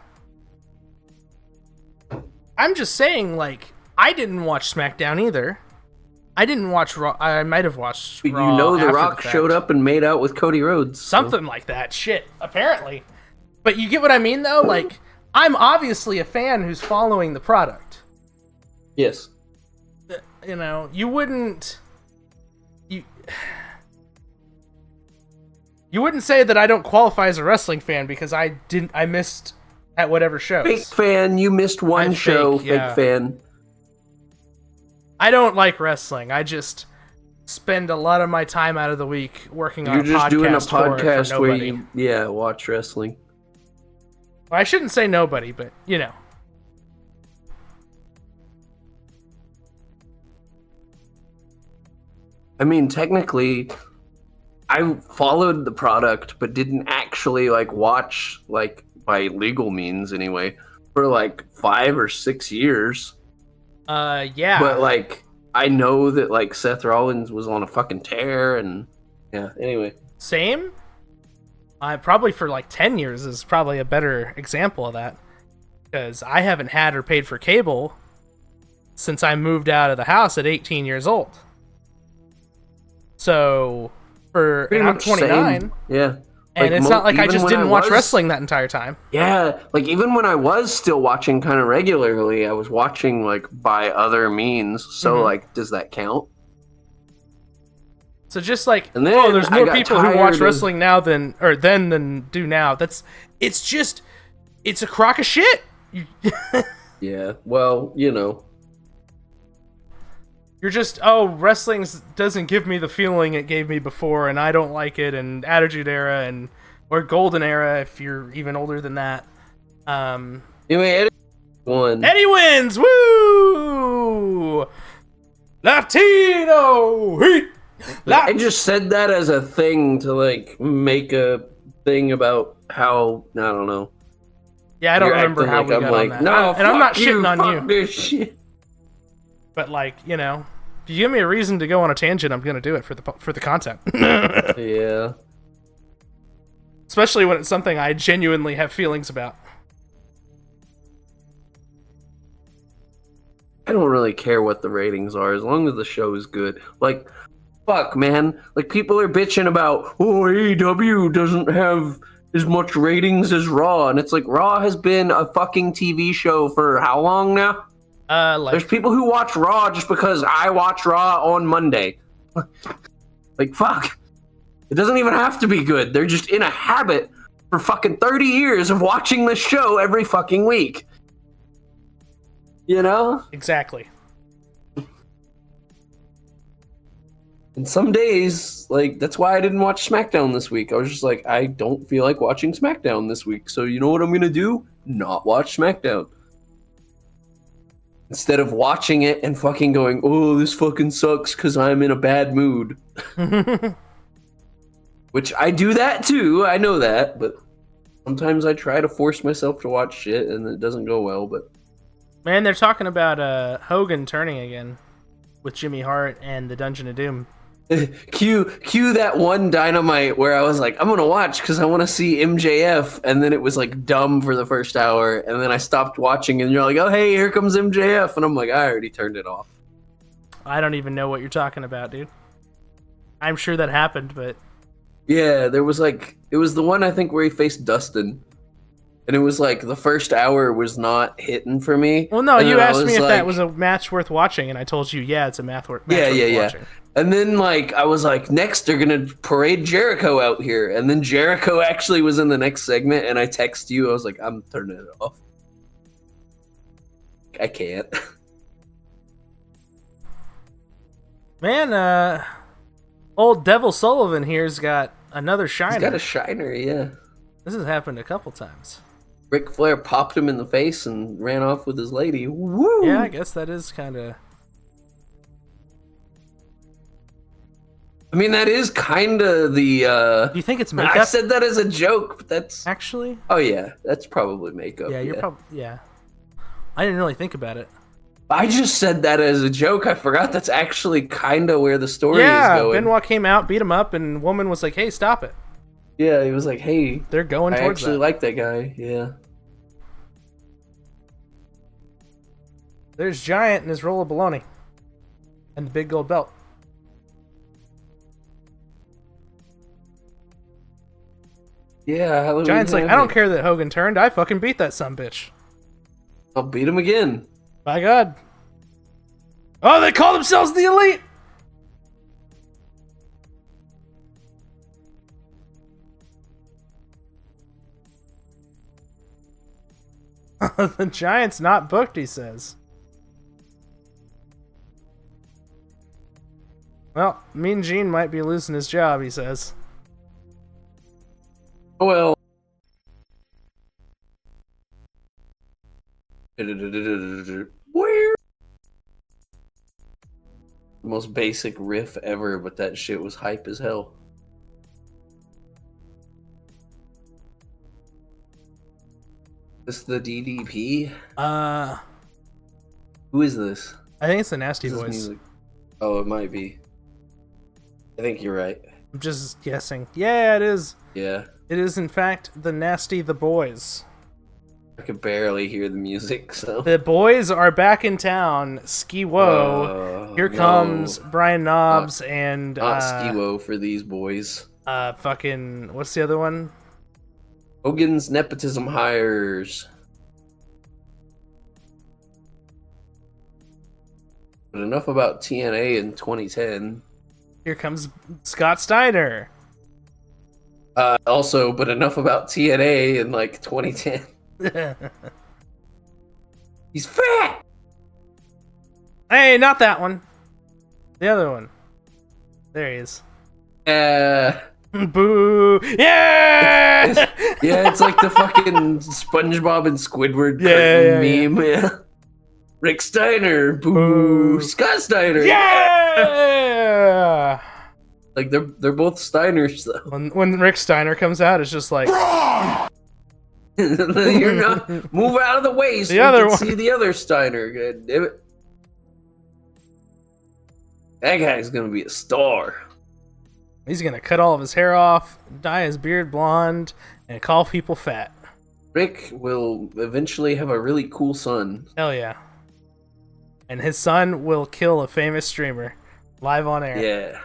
I'm just saying, like, I didn't watch SmackDown either. I didn't watch Raw. I might have watched But Raw. you know, The after Rock fact. showed up and made out with Cody Rhodes. Something like that. Shit. Apparently. But you get what I mean, though? Like, I'm obviously a fan who's following the product. Yes. You know, you wouldn't say that I don't qualify as a wrestling fan because I missed at whatever shows. Fake fan, you missed one I'm show, fake, yeah. fake fan. I don't like wrestling. I just spend a lot of my time out of the week working on You're just podcast doing a for podcast where nobody. you, watch wrestling. Well, I shouldn't say nobody, but, you know. I mean, technically, I followed the product, but didn't actually, like, watch, like, by legal means, anyway, for like 5 or 6 years. Yeah. But like, I know that like Seth Rollins was on a fucking tear, and yeah. Anyway, Same. Probably for like 10 years is probably a better example of that, because I haven't had or paid for cable since I moved out of the house at 18 years old. So, and I'm 29. same. Yeah. And Like, it's not like I even just when didn't watch was- wrestling that entire time. Yeah, like even when I was still watching kind of regularly, I was watching like by other means. So like, does that count? So just like, And then oh, there's I more got people who watch tired of- wrestling now than do now. It's a crock of shit. Yeah. Well, you know. You're just, wrestling doesn't give me the feeling it gave me before, and I don't like it, and Attitude Era, or Golden Era, if you're even older than that. Anyway, Eddie won. Eddie wins! Woo! Latino Heat! I just said that as a thing to like make a thing about how, I don't know. Yeah, I don't You're remember acting how like we I'm got like, on that. no, And I'm not fuck you, shitting on fuck you. this shit. But like, you know, if you give me a reason to go on a tangent, I'm gonna do it for the content. Yeah. Especially when it's something I genuinely have feelings about. I don't really care what the ratings are as long as the show is good. Like, fuck, man. Like, people are bitching about, oh, AEW doesn't have as much ratings as Raw. And it's like, Raw has been a fucking TV show for how long now? There's people who watch Raw just because I watch Raw on Monday. Like, fuck. It doesn't even have to be good. They're just in a habit for fucking 30 years of watching this show every fucking week. You know? Exactly. And some days, like, that's why I didn't watch SmackDown this week. I was just like, I don't feel like watching SmackDown this week. So you know what I'm going to do? Not watch SmackDown. Instead of watching it and fucking going, oh, this fucking sucks because I'm in a bad mood. Which I do that too, I know that, but sometimes I try to force myself to watch shit and it doesn't go well, but... Man, they're talking about Hogan turning again with Jimmy Hart and the Dungeon of Doom. Cue that one Dynamite where I was like, I'm gonna watch because I want to see MJF, and then it was like dumb for the first hour, and then I stopped watching, and you're like, oh hey, here comes MJF, and I'm like, I already turned it off. I don't even know what you're talking about, dude. I'm sure that happened, but... Yeah, there was like, it was the one I think where he faced Dustin. And it was like, the first hour was not hitting for me. Well, no, and you then I asked me if like, that was a match worth watching, and I told you, yeah, it's a match worth yeah. watching. And then, like, I was like, next they're gonna parade Jericho out here. And then Jericho actually was in the next segment, and I text you, I was like, I'm turning it off. I can't. Man, old Devil Sullivan here's got another shiner. He's got a shiner, yeah. This has happened a couple times. Ric Flair popped him in the face and ran off with his lady. Woo! Yeah, I guess that is kind of... I mean, that is kind of the... Do you think it's makeup? I said that as a joke, but that's... Actually? Oh, yeah. That's probably makeup. Yeah, you're probably... Yeah. I didn't really think about it. I just said that as a joke. I forgot that's actually kind of where the story is going. Benoit came out, beat him up, and woman was like, hey, stop it. Yeah, he was like, hey... They're going I towards actually that. like that guy, yeah. There's Giant and his roll of baloney. And the big gold belt. Yeah, Halloween Giant's like, I Havoc. don't care that Hogan turned. I fucking beat that sumbitch. I'll beat him again. By God. Oh, they call themselves the Elite! The Giant's not booked, he says. Well, Mean Gene might be losing his job, he says. Oh, well. Where? Most basic riff ever, but that shit was hype as hell. This the DDP? I Who is this? think it's the Nasty This is Boys. music. Oh, it might be. I think you're right. I'm just guessing. Yeah, it is. Yeah. It is, in fact, the Nasty the Boys. I could barely hear the music, so. The boys are back in town. Ski-Wo. Here comes Brian Knobs and... Not Ski-Wo for these boys. Fucking... What's the other one? Hogan's Nepotism Hires. But enough about TNA in 2010. Here comes Scott Steiner. Also, but enough about TNA in like 2010. He's fat! Hey, not that one. The other one. There he is. Boo! Yeah! Yeah, it's like the fucking SpongeBob and Squidward meme. Yeah. Rick Steiner, boo! Scott Steiner, yeah! Like they're both Steiners though. When Rick Steiner comes out, it's just like you're not move out of the way so the other you can one. see the other Steiner. God damn it! That guy's gonna be a star. He's gonna cut all of his hair off, dye his beard blonde, and call people fat. Rick will eventually have a really cool son. Hell yeah! And his son will kill a famous streamer live on air. Yeah,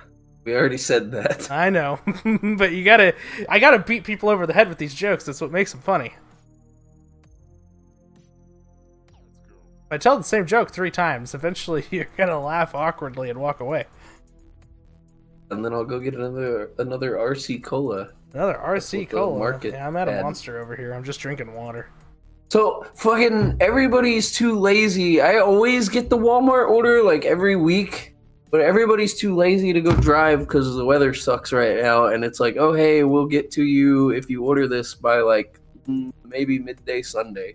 we already said that. I know, but I gotta beat people over the head with these jokes. That's what makes them funny. If I tell the same joke 3 times, eventually you're gonna laugh awkwardly and walk away. And then I'll go get another RC Cola. Another That's RC what the Cola. market Yeah, I'm at a had. monster over here. I'm just drinking water. So fucking everybody's too lazy. I always get the Walmart order like every week, but everybody's too lazy to go drive because the weather sucks right now. And it's like, oh hey, we'll get to you if you order this by like maybe midday Sunday.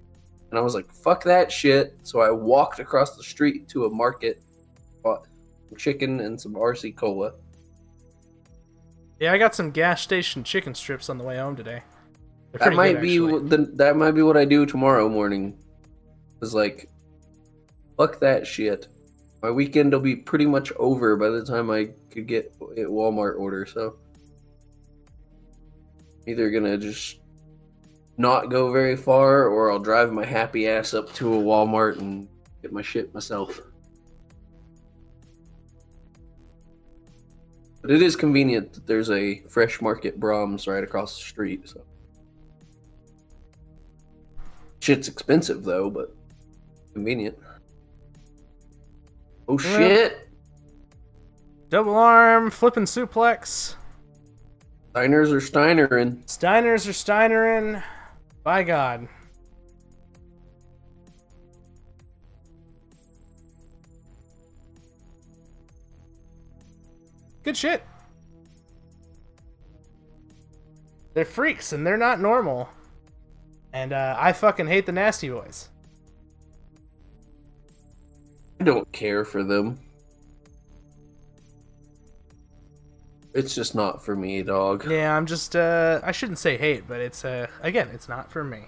And I was like, fuck that shit. So I walked across the street to a market, bought some chicken and some RC Cola. Yeah, I got some gas station chicken strips on the way home today. They're That pretty might good, be actually. that might be what I do tomorrow morning. Cause like, fuck that shit. My weekend will be pretty much over by the time I could get a Walmart order. So, either gonna just not go very far, or I'll drive my happy ass up to a Walmart and get my shit myself. But it is convenient that there's a Fresh Market Brahms right across the street. So. Shit's expensive though, but convenient. Oh shit! Double arm, flipping suplex. Steiners are Steinerin. Steiners are Steinerin. By God. Good shit. They're freaks and they're not normal. And I fucking hate the Nasty Boys. I don't care for them. It's just not for me, dog. Yeah, I'm just I shouldn't say hate, but it's again, it's not for me.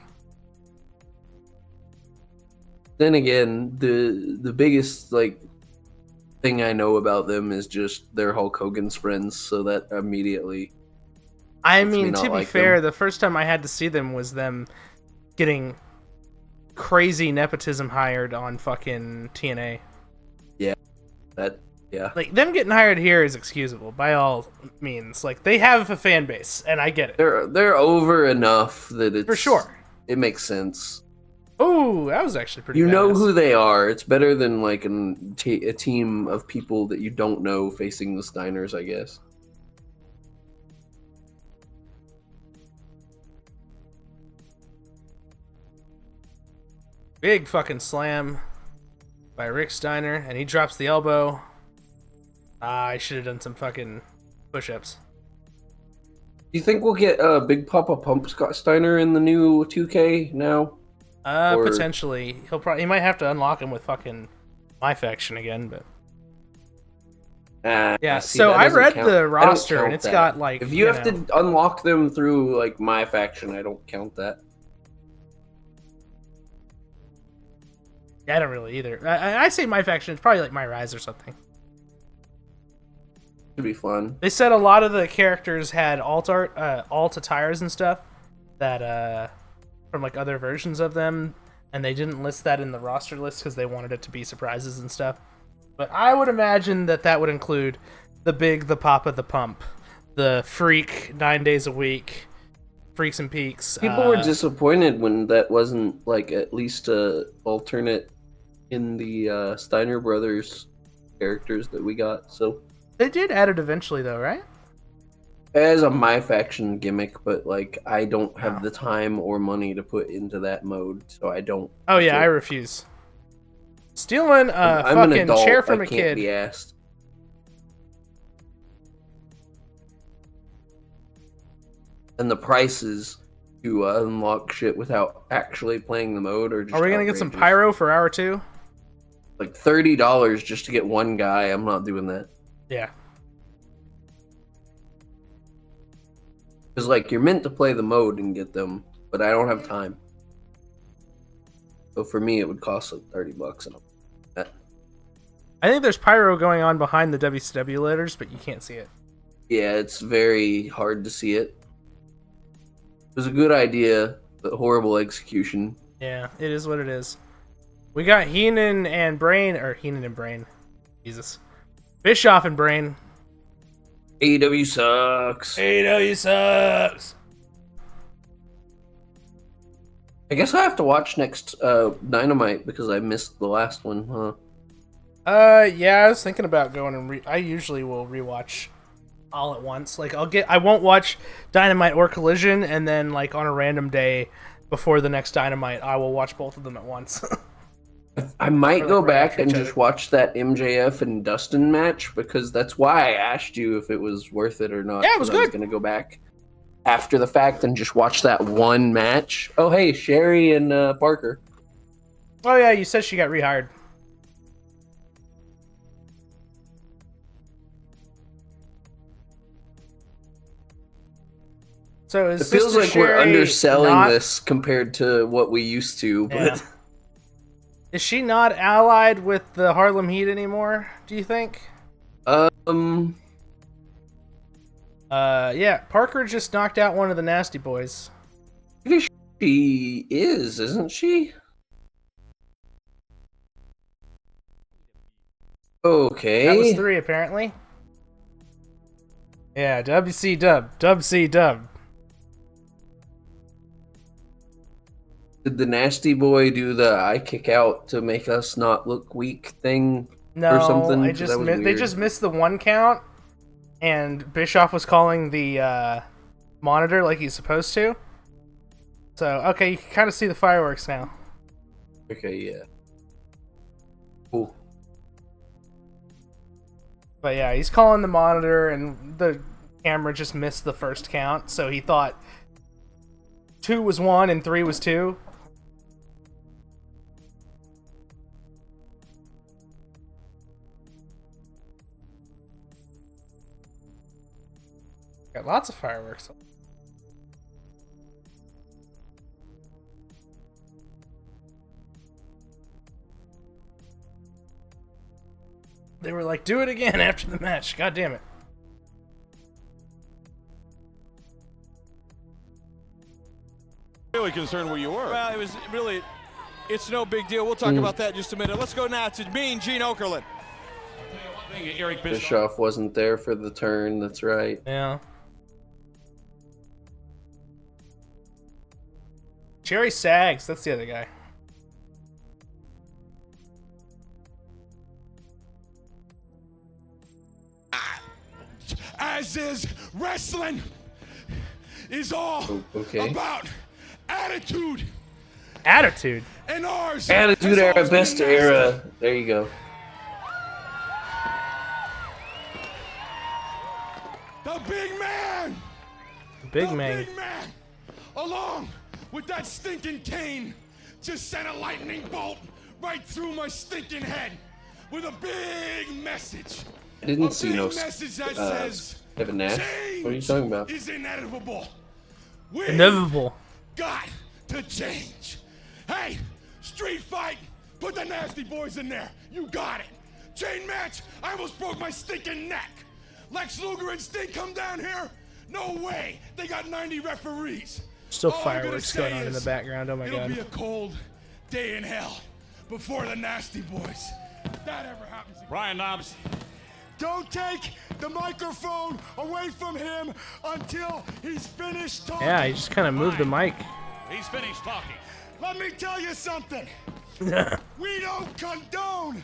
Then again, the biggest like thing I know about them is just they're Hulk Hogan's friends, so that immediately. I makes me mean, not to be like fair, them. the first time I had to see them was them getting crazy nepotism hired on fucking TNA. Yeah. Like, them getting hired here is excusable by all means. Like, they have a fan base, and I get it. They're over enough that it's For sure. It makes sense. Ooh, that was actually pretty You know badass. who they are. It's better than like a team of people that you don't know facing the Steiners, I guess. Big fucking slam by Rick Steiner, and he drops the elbow. I should have done some fucking push-ups. Do you think we'll get Big Papa Pump Scott Steiner in the new 2K now? Or- Potentially. He might have to unlock him with fucking My Faction again, but... Yeah, see, so that I doesn't read count. the I don't roster, count and it's that. got, like, If you have know. to unlock them through like My Faction, I don't count that. Yeah, I don't really either. I say my faction. It's probably like my Rise or something. Should be fun. They said a lot of the characters had alt attires and stuff that from like other versions of them, and they didn't list that in the roster list because they wanted it to be surprises and stuff. But I would imagine that would include the Big, the Papa, the Pump, the Freak, 9 days a week, Freaks and Peaks. People were disappointed when that wasn't like at least a alternate in the Steiner Brothers characters that we got. So they did add it eventually, though, right? As a my faction gimmick, but like I don't have the time or money to put into that mode, so I don't. Oh yeah, I refuse. Stealing a fucking an adult, chair from I a can't kid. Be asked. And the prices to unlock shit without actually playing the mode are just. Are we gonna get some pyro for hour 2? Like $30 just to get one guy. I'm not doing that. Yeah. Because like you're meant to play the mode and get them, but I don't have time. So for me, it would cost like $30. And I think there's pyro going on behind the WCW letters, but you can't see it. yeah, it's very hard to see it. It was a good idea, but horrible execution. Yeah, it is what it is. We got Heenan and Brain. Jesus. Bischoff and Brain. AEW sucks. AEW sucks. I guess I have to watch next Dynamite because I missed the last one, huh? Yeah, I was thinking about going and I usually will rewatch all at once. Like I won't watch Dynamite or Collision, and then like on a random day before the next Dynamite, I will watch both of them at once. I might go back after and each just other. watch that MJF and Dustin match because that's why I asked you if it was worth it or not. Yeah, it was 'cause I was good. gonna go back after the fact and just watch that one match. Oh, hey, Sherry and Parker. Oh yeah, you said she got rehired. So is It feels Sister like we're Sherry underselling not- this compared to what we used to, but Yeah. Is she not allied with the Harlem Heat anymore, do you think? Yeah, Parker just knocked out one of the Nasty Boys. she is, isn't she? Okay. That was 3, apparently. Yeah, WC dub. WC dub. Did the Nasty Boy do the I kick out to make us not look weak thing No, or something? I 'Cause just that was they weird. just missed the 1 count, and Bischoff was calling the monitor like he's supposed to. So, okay, you can kind of see the fireworks now. Okay, yeah. Cool. But yeah, he's calling the monitor, and the camera just missed the first count, so he thought 2 was 1 and 3 was 2. Got lots of fireworks. They were like, do it again after the match. God damn it. Really concerned where you were. Well, it was really, it's no big deal. We'll talk about that in just a minute. Let's go now to Mean Gene Okerlund. Eric Bischoff wasn't there for the turn, that's right. Yeah. Jerry Sags, that's the other guy. As is wrestling is all Okay. about attitude. Attitude. And ours Attitude has era, always been best mastered. era. There you go. The big man. Big The man. big man, along with that stinking cane, just sent a lightning bolt right through my stinking head with a big message. I didn't A see big no message that says, Kevin Nash. change What are you talking about? is inevitable. We Inevitable. got to change. Hey, street fight Put the nasty boys in there. You got it. Chain match. I almost broke my stinking neck. Lex Luger and Sting come down here? No way. They got 90 referees. Still All I'm fireworks gonna going say on in the is, background. Oh my it'll god. be a cold day in hell before the nasty boys. If that ever happens again. Brian Knobbs. Don't take the microphone away from him until he's finished talking. Yeah, he just kind of moved the mic. He's finished talking. Let me tell you something. We don't condone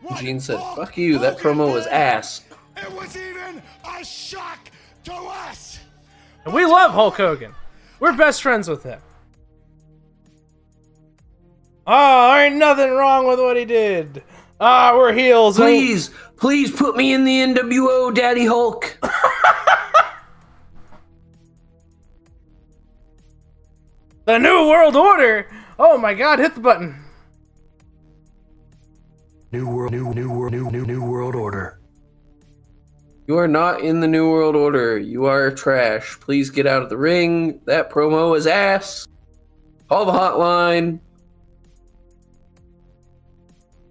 what Gene said, Hulk "Fuck you, that Hogan promo was did. ass." It was even a shock to us. And we love Hulk Hogan. We're best friends with him. Oh, there ain't nothing wrong with what he did. Ah, we're heels. Please put me in the NWO, Daddy Hulk. The New World Order. Oh my god, hit the button. New world order. You are not in the New World Order. You are trash. Please get out of the ring. That promo is ass. Call the hotline.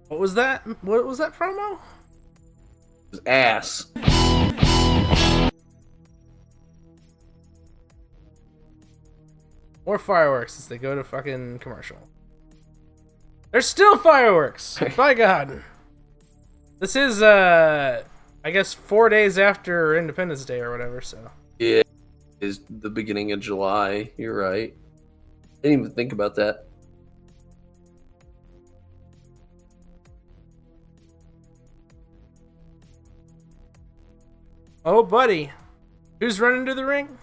What was that? What was that promo? It was ass. More fireworks as they go to fucking commercial. There's still fireworks! By God. This is, I guess 4 days after Independence Day or whatever, so. Yeah, is the beginning of July. You're right. Didn't even think about that. Oh, buddy. Who's running to the ring?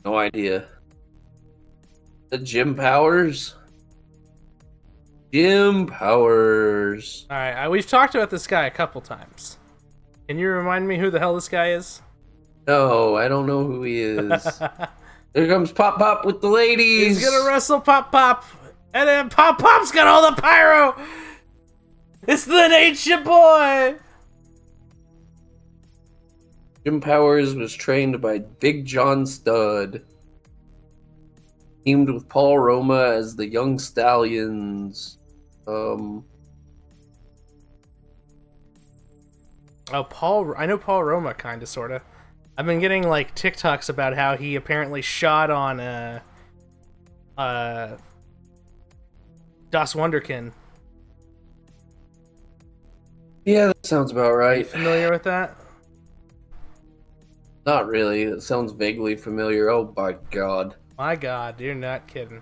No idea. The Jim Powers? Jim Powers. Alright, we've talked about this guy a couple times. Can you remind me who the hell this guy is? No, I don't know who he is. There comes Pop Pop with the ladies. He's gonna wrestle Pop Pop. And then Pop Pop's got all the pyro. It's the Nature Boy. Jim Powers was trained by Big John Studd. Teamed with Paul Roma as the Young Stallions. Oh, I know Paul Roma, kinda, sorta. I've been getting, like, TikToks about how he apparently shot on, Das Wunderkind. Yeah, that sounds about right. Familiar with that? Not really. It sounds vaguely familiar. Oh my god. My God, you're not kidding.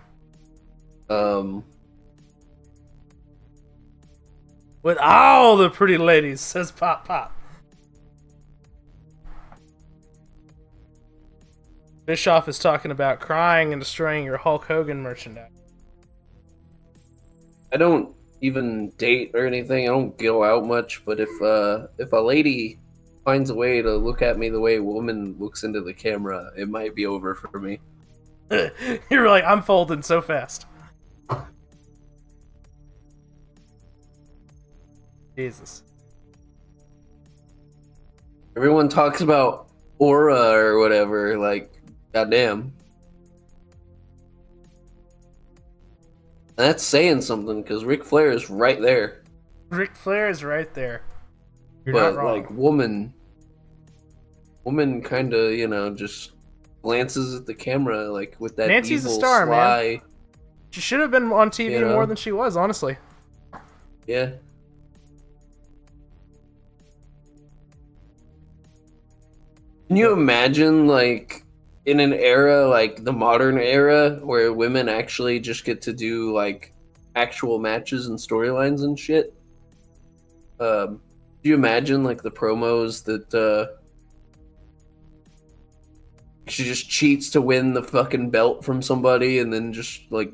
With all the pretty ladies, says Pop Pop. Bischoff is talking about crying and destroying your Hulk Hogan merchandise. I don't even date or anything. I don't go out much, but if a lady finds a way to look at me the way a woman looks into the camera, it might be over for me. You're like, I'm folding so fast. Jesus. Everyone talks about aura or whatever, like, goddamn. And that's saying something, because Ric Flair is right there. Ric Flair is right there. You're But, not wrong. like, woman kind of, you know, just glances at the camera, like, with that Nancy's a evil, star, sly... man. She should have been on TV You know? more than she was, honestly. Yeah. Can you imagine, like, in an era, like, the modern era, where women actually just get to do, like, actual matches and storylines and shit? Do you imagine, like, the promos that, she just cheats to win the fucking belt from somebody and then just, like,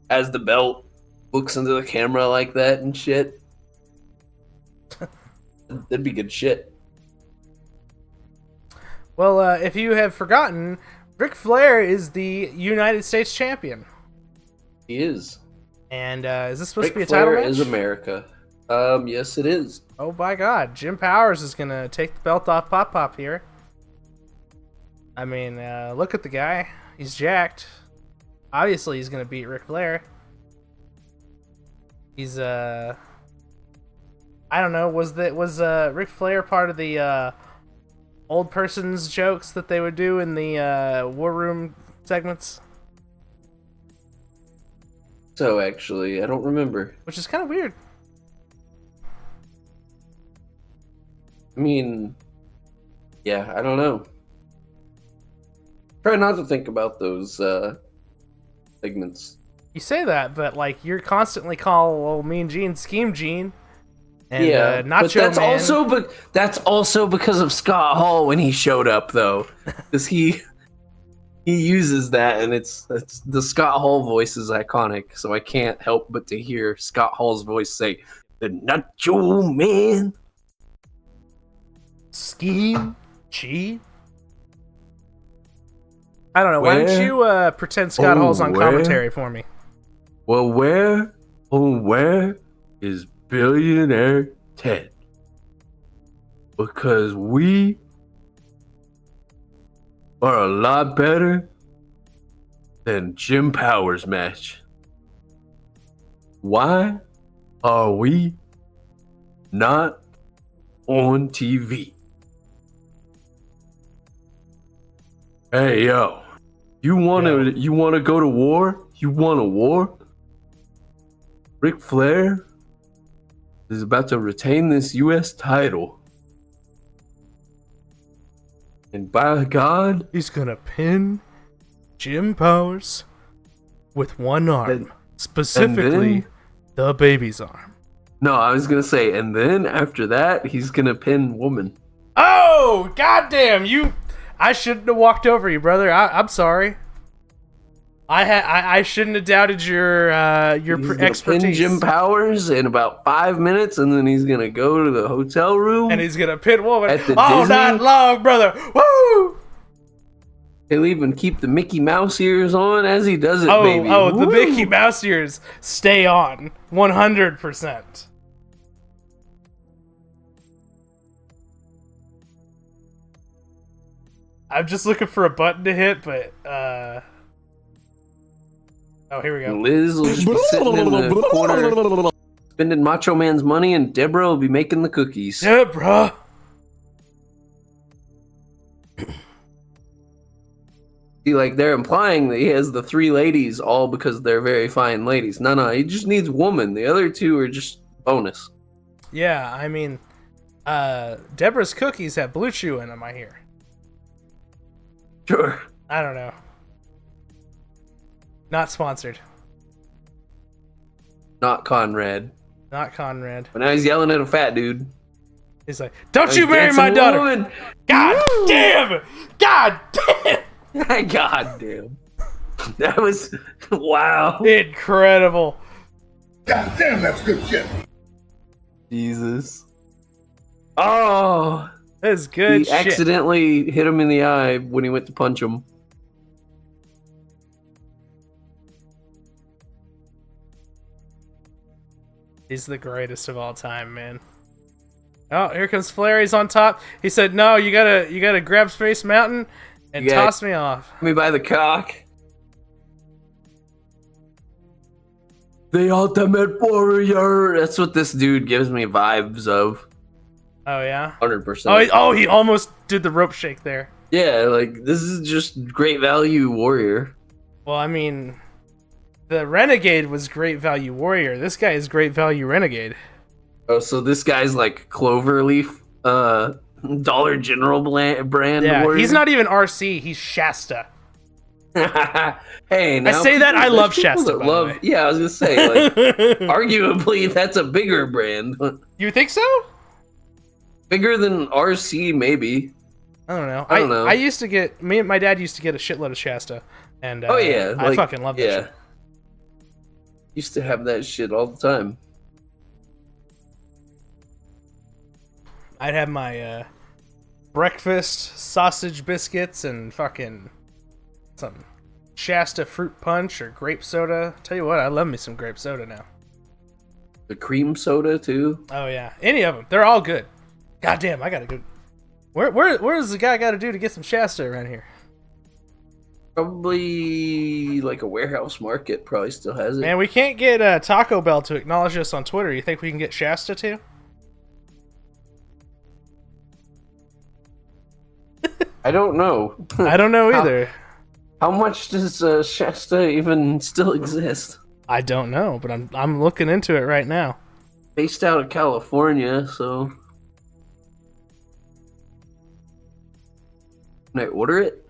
has the belt, looks into the camera like that and shit? That'd be good shit. Well, if you have forgotten, Ric Flair is the United States champion. He is. And is this supposed to be a Ric title Flair match? is America. Yes, it is. Oh my God, Jim Powers is gonna take the belt off Pop Pop here. I mean, look at the guy. He's jacked. Obviously, he's gonna beat Ric Flair. He's I don't know. Was Ric Flair part of the old person's jokes that they would do in the War Room segments? So actually, I don't remember. Which is kind of weird. I mean, yeah, I don't know. Try not to think about those segments. You say that, but like you're constantly calling old Mean Gene Scheme Gene. And, yeah, Nacho but that's also because of Scott Hall when he showed up, though, because he uses that, and it's the Scott Hall voice is iconic, so I can't help but to hear Scott Hall's voice say, "The Nacho Man." Scheme Gene. I don't know. Why don't you pretend Scott Hall's on commentary for me? Well, where is Billionaire Ted? Because we are a lot better than Jim Powers' match. Why are we not on TV? Hey, yo, you wanna go to war? You want a war? Ric Flair is about to retain this U.S. title. And by God, he's gonna pin Jim Powers with one arm. Specifically, the baby's arm. No, I was gonna say, and then after that, he's gonna pin Woman. Oh, goddamn, you... I shouldn't have walked over you, brother. I'm sorry. I shouldn't have doubted your expertise. Pin Jim Powers in about 5 minutes, and then he's gonna go to the hotel room. And he's gonna pin Woman all night long, brother. Woo! He'll even keep the Mickey Mouse ears on as he does it, baby. Oh, Woo! The Mickey Mouse ears stay on 100%. I'm just looking for a button to hit, but oh, here we go. Liz will just be sitting in the corner spending Macho Man's money, and Deborah will be making the cookies. Deborah! See, like, they're implying that he has the 3 ladies all because they're very fine ladies. No, he just needs Woman. The other 2 are just bonus. Yeah, I mean, Deborah's cookies have Blue Chew in them, I hear. Sure. I don't know. Not sponsored. Not Conrad. Not Conrad. But now he's yelling at a fat dude. He's like, "Don't you marry my daughter!" Woman. God damn! God damn! God damn. That was... Wow. Incredible. God damn, that's good shit. Jesus. Oh... That's good He shit. accidentally hit him in the eye when he went to punch him. He's the greatest of all time, man. Oh, here comes Flair. He's on top. He said, "No, you gotta grab Space Mountain and toss me off." Me by the cock. The ultimate warrior. That's what this dude gives me vibes of. Oh yeah. 100%. Oh, he almost did the rope shake there. Yeah, like this is just great value warrior. Well, I mean, the Renegade was great value warrior. This guy is great value Renegade. Oh, so this guy's like Cloverleaf, Dollar General brand Yeah, warrior? he's not even RC. He's Shasta. Hey, now I say that I love Shasta. By the way. Yeah, I was gonna say, like, arguably that's a bigger brand. You think so? Bigger than RC, maybe. I don't know. I don't know. I used to get... Me and my dad used to get a shitload of Shasta. And oh, yeah. I fucking love that shit. Used to have that shit all the time. I'd have my breakfast sausage biscuits and fucking some Shasta fruit punch or grape soda. Tell you what, I love me some grape soda now. The cream soda, too. Oh, yeah. Any of them. They're all good. God damn, I gotta go. Where does the guy gotta do to get some Shasta around here? Probably like a warehouse market probably still has it. Man, we can't get Taco Bell to acknowledge us on Twitter. You think we can get Shasta to? I don't know. I don't know either. How much does Shasta even still exist? I don't know, but I'm looking into it right now. Based out of California, so can I order it?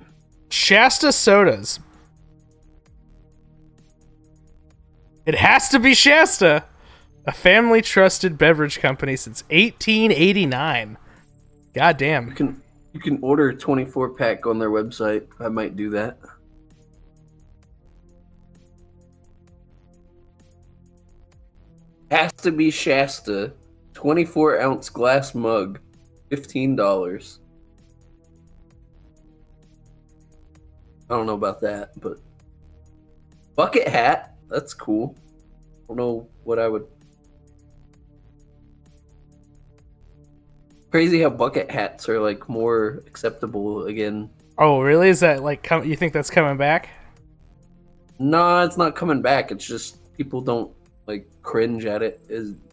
Shasta sodas. It has to be Shasta, a family-trusted beverage company since 1889. God damn. You can order a 24-pack on their website. I might do that. Has to be Shasta, 24-ounce glass mug, $15. I don't know about that, but bucket hat, that's cool. I don't know what I would. Crazy how bucket hats are like more acceptable again. Oh, really? Is that like you think that's coming back? No, it's not coming back. It's just people don't like cringe at it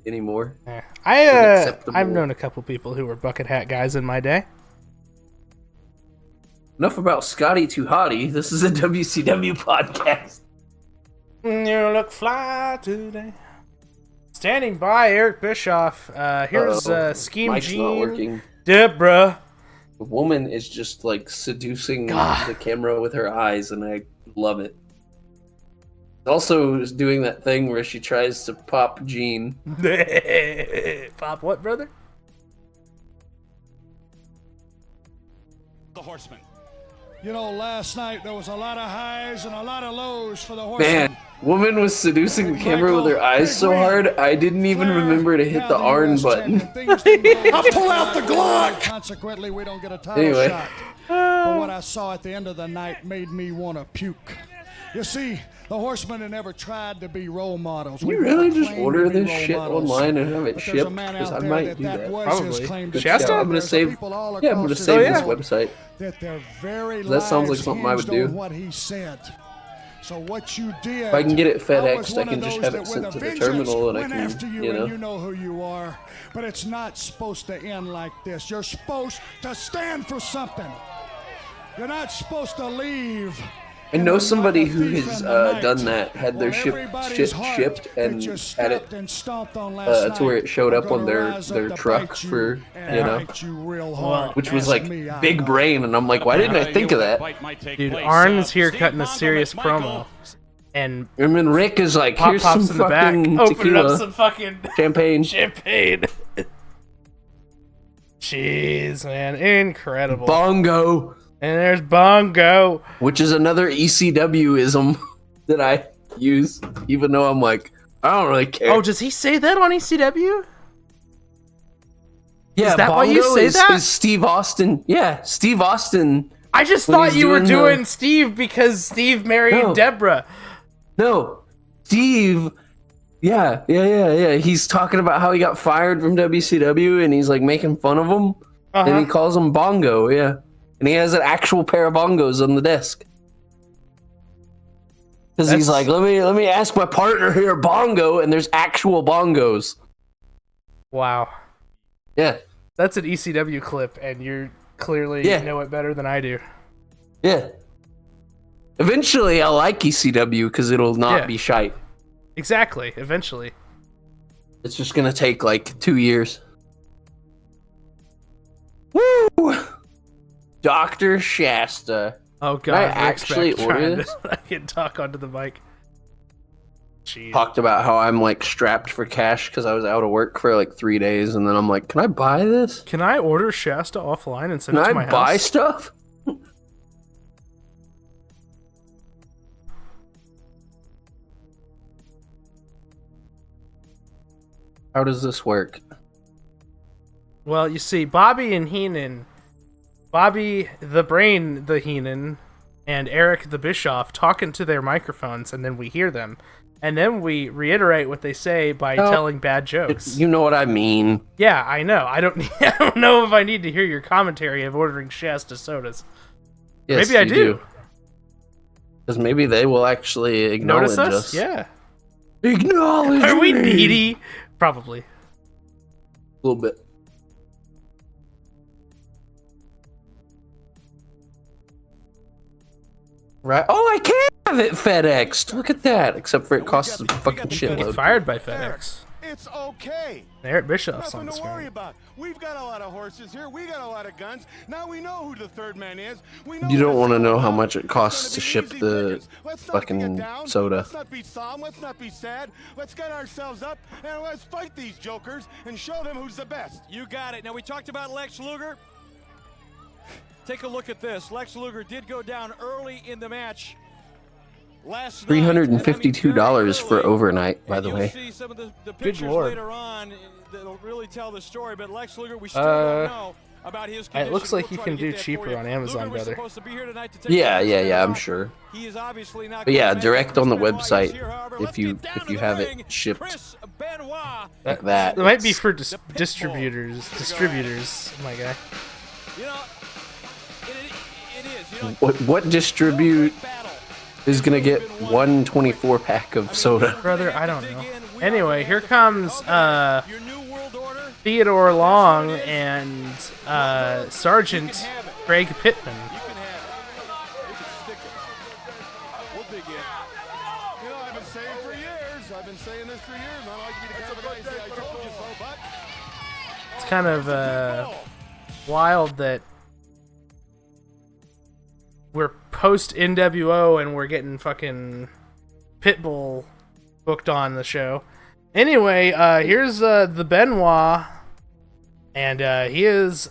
anymore. Yeah. I've known a couple people who were bucket hat guys in my day. Enough about Scotty Too Hottie. This is a WCW podcast. You look fly today. Standing by, Eric Bischoff. Here's Scheme Mike's Gene. not working. Deborah. The woman is just like seducing the camera with her eyes, and I love it. Also, is doing that thing where she tries to pop Gene. Pop what, brother? The Horseman. You know, last night there was a lot of highs and a lot of lows for the Horseman. Man, woman was seducing the camera with her eyes so hard, I didn't even remember to hit the ARN button. I pull out the Glock! Consequently, we don't get a title shot. But what I saw at the end of the night made me want to puke. You see, the Horsemen have never tried to be role models. Can you really just order this shit online and have it shipped? Because I might do that. Probably. Shasta? I'm gonna save. Yeah, I'm gonna save this website. That sounds like something I would do. What he said. So what you did, if I can get it FedExed, I can just have it sent to the terminal, and I can, you know who you are. But it's not supposed to end like this. You're supposed to stand for something. You're not supposed to leave. I know somebody who has done that, had their shit shipped and had it to where it showed up on their truck for, you know, which was like big brain, and I'm like, why didn't I think of that? Dude, Arn's here cutting a serious promo, and Rick is like, here's some fucking tequila, open up some fucking champagne. Jeez, man, incredible. Bongo. And there's Bongo. Which is another ECW-ism that I use, even though I'm like, I don't really care. Oh, does he say that on ECW? Yeah, is that Bongo why you say that? Is Steve Austin. Yeah, Steve Austin. I just thought you were doing Steve because Steve married Deborah. No, Steve... Yeah. He's talking about how he got fired from WCW, and he's like making fun of him. And he calls him Bongo, yeah. And he has an actual pair of bongos on the desk. Because he's like, let me ask my partner here, Bongo, and there's actual bongos. Wow. Yeah. That's an ECW clip, and you clearly know it better than I do. Yeah. Eventually, I'll like ECW because it'll not be shite. Exactly. Eventually. It's just going to take like 2 years. Woo! Dr. Shasta. Oh god, can I actually order this? I can talk onto the mic. Jeez. Talked about how I'm like strapped for cash because I was out of work for like 3 days, and then I'm like, can I buy this? Can I order Shasta offline and send it to my house? Can I buy stuff? How does this work? Well, you see, Bobby and Heenan, Bobby the Brain the Heenan, and Eric the Bischoff talk into their microphones, and then we hear them. And then we reiterate what they say by telling bad jokes. You know what I mean. Yeah, I know. I don't know if I need to hear your commentary of ordering Shasta sodas. Yes, Maybe I do. Because maybe they will actually acknowledge Notice us? us. Yeah. Acknowledge Are we me! needy? Probably. A little bit. Right. Oh, I can have it FedExed. Look at that. Except for it costs a fucking Get shitload. fired by FedEx. It's okay. Eric Bischoff's on Nothing the to worry screen. about. We've got a lot of horses here. We got a lot of guns. Now we know who the third man is. We know You don't what's want to going know how on. much it It's costs gonna to be ship easy the pickings. Let's not fucking get down. soda. Let's not be solemn. Let's not be sad. Let's get ourselves up and let's fight these jokers and show them who's the best. You got it. Now, we talked about Lex Luger. Take a look at this. Lex Luger did go down early in the match last night. $352 for overnight, by the You'll way. see some of the pictures Lord. later on that'll really tell the story. But Lex Luger, we still don't know about his condition. It looks like We'll he try can to do get that cheaper for you. on Amazon, Luger was brother. supposed to be here tonight to take Yeah, the yeah, I'm off. sure. He is obviously not But yeah, gonna direct on the make it. website Here, however, if let's you get down to you the have ring. it shipped Chris Benoit. like that. It might be it's- for The pit bull. distributors, my guy. You know, it is. You know, What distribute battle. is gonna get 124 pack of soda? Brother, I don't know. Anyway, here comes Your new world order. Theodore Long and Sergeant Greg Pittman. You can have it. You can stick it. We'll dig in. You know, I've been saying for years. I've been saying this for years. I like you to kind of guy say, I told you so, but It's kind of wild that we're post NWO and we're getting fucking Pitbull booked on the show. Anyway, here's the Benoit, and he is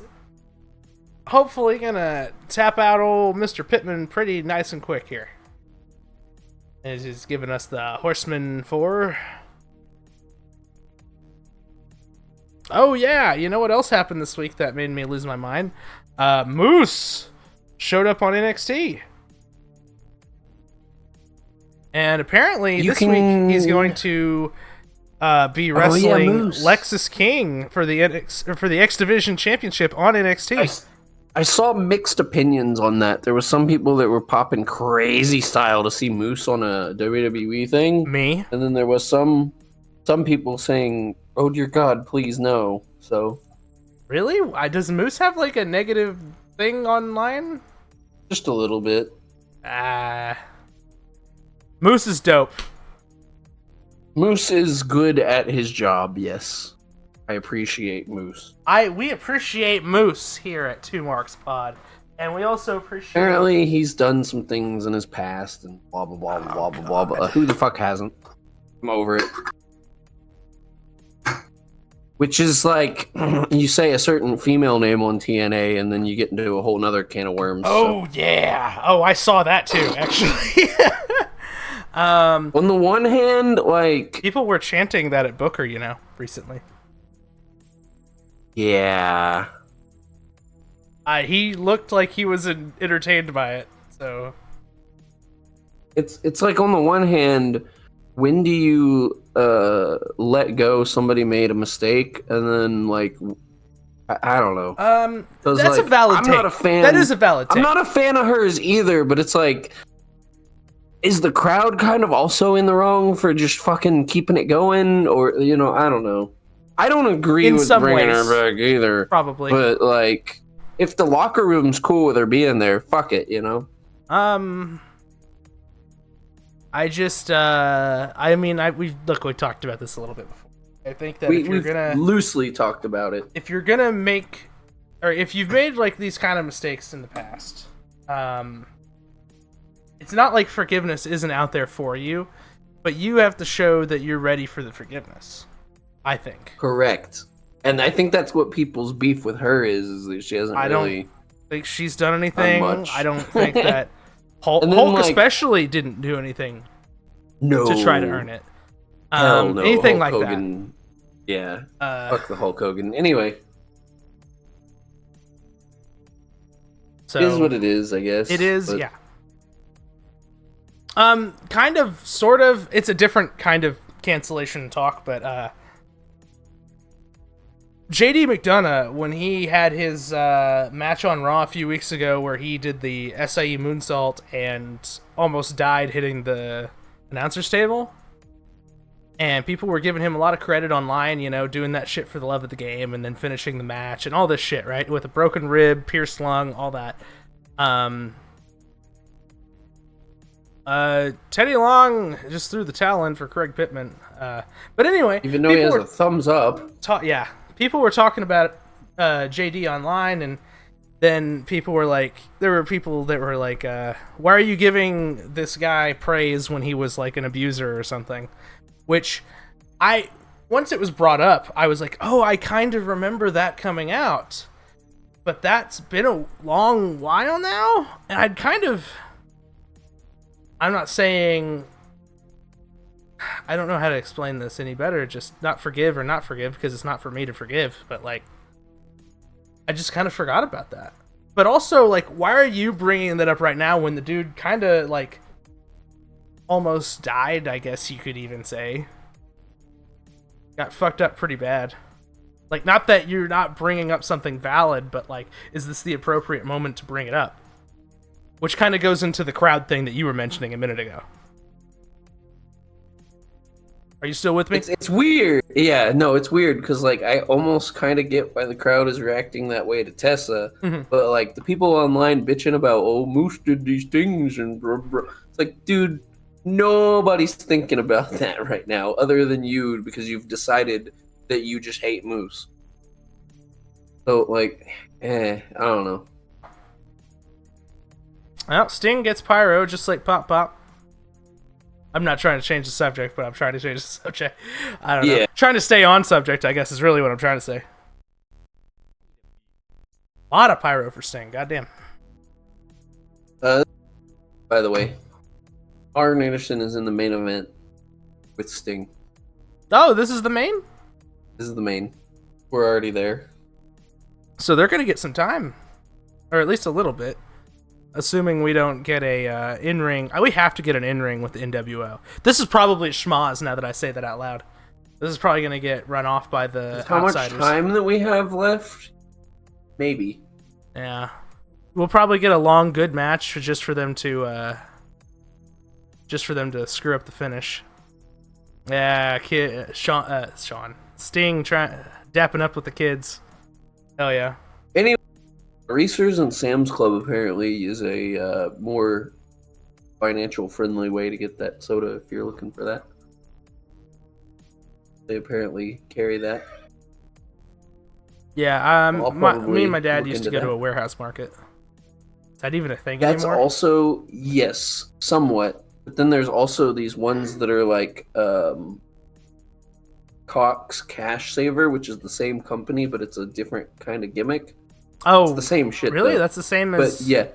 hopefully gonna tap out old Mr. Pittman pretty nice and quick here. And he's giving us the Horseman 4. Oh yeah, you know what else happened this week that made me lose my mind? Moose showed up on NXT. And apparently this week he's going to be wrestling Moose. Lexus King for the X Division Championship on NXT. I saw mixed opinions on that. There was some people that were popping crazy style to see Moose on a WWE thing. Me? And then there was some people saying, "Oh dear God, please no." So Really? Does Moose have like a negative thing online? just a little bit. Moose is dope. Moose is good at his job. Yes, I appreciate Moose. We appreciate Moose here at Two Marks Pod, and we also appreciate. Apparently, he's done some things in his past and blah blah blah blah blah blah blah. Who the fuck hasn't? I'm over it. Which is like, you say a certain female name on TNA, and then you get into a whole nother can of worms. Oh yeah. Oh, I saw that too. Actually. On the one hand, like, People were chanting that at Booker, you know, recently. yeah, He looked like he was entertained by it. So it's like on the one hand, when do you let go somebody made a mistake, and then like I don't know. 'Cause, that's like, a valid I'm take. not a fan. That is a valid take. I'm not a fan of hers either, but it's like, is the crowd kind of also in the wrong for just fucking keeping it going, or I don't know. I don't agree In with some bringing ways, her back either. probably. But like, if the locker room's cool with her being there, fuck it, I just we talked about this a little bit before. I think that We've loosely talked about it. if you're gonna make, or if you've made like these kind of mistakes in the past, it's not like forgiveness isn't out there for you, but you have to show that you're ready for the forgiveness, I think. Correct. And I think that's what people's beef with her is that she hasn't really... don't think she's done anything. much. I don't think that Hulk And then, like, especially didn't do anything No. to try to earn it. Hell no. Anything Hulk like Hogan, yeah. that. Fuck the Hulk Hogan. Anyway, So it is what it is, I guess. it is, but yeah. Kind of, sort of. It's a different kind of cancellation talk, but JD McDonough, when he had his match on Raw a few weeks ago where he did the SIE moonsault and almost died hitting the announcer's table, and people were giving him a lot of credit online, you know, doing that shit for the love of the game and then finishing the match and all this shit, right? With a broken rib, pierced lung, all that. Teddy Long just threw the towel in for Craig Pittman. But anyway, even though he has a thumbs up. Yeah. People were talking about JD online, and then people were like, there were people that were like, why are you giving this guy praise when he was like an abuser or something? Which once it was brought up, I was like, oh, I kind of remember that coming out. But that's been a long while now, and I'm not saying, I don't know how to explain this any better, just not forgive or not forgive, because it's not for me to forgive, but like, I just kind of forgot about that. But also, like, why are you bringing that up right now when the dude kind of, like, almost died, I guess you could even say. Got fucked up pretty bad. Like, not that you're not bringing up something valid, but, like, is this the appropriate moment to bring it up? Which kind of goes into the crowd thing that you were mentioning a minute ago. Are you still with me? It's weird. Yeah, no, it's weird because, like, I almost kind of get why the crowd is reacting that way to Tessa, but, like, the people online bitching about, oh, Moose did these things, and blah, blah. It's like, dude, nobody's thinking about that right now other than you, because you've decided that you just hate Moose. So, like, I don't know. Well, Sting gets pyro just like Pop Pop. I'm not trying to change the subject, but I'm trying to change the subject. I don't know. Trying to stay on subject, I guess, is really what I'm trying to say. A lot of pyro for Sting, goddamn. By the way, Arn Anderson is in the main event with Sting. Oh, this is the main? This is the main. We're already there. So they're going to get some time. Or at least a little bit. Assuming we don't get a in-ring. We have to get an in-ring with the NWO. This is probably schmoz now that I say that out loud. This is probably going to get run off by the outsiders. How much time that we have left? Maybe. Yeah. We'll probably get a long, good match just for them to screw up the finish. Yeah, Sean. Sting dapping up with the kids. Hell yeah. Anyway, Reese's and Sam's Club apparently is a more financial friendly way to get that soda if you're looking for that. They apparently carry that. Yeah, me and my dad used to go to a warehouse market. Is that even a thing anymore? That's also, yes, somewhat. But then there's also these ones that are like Cox Cash Saver, which is the same company, but it's a different kind of gimmick. Oh, it's the same shit. Really? Though. That's the same as. But yeah,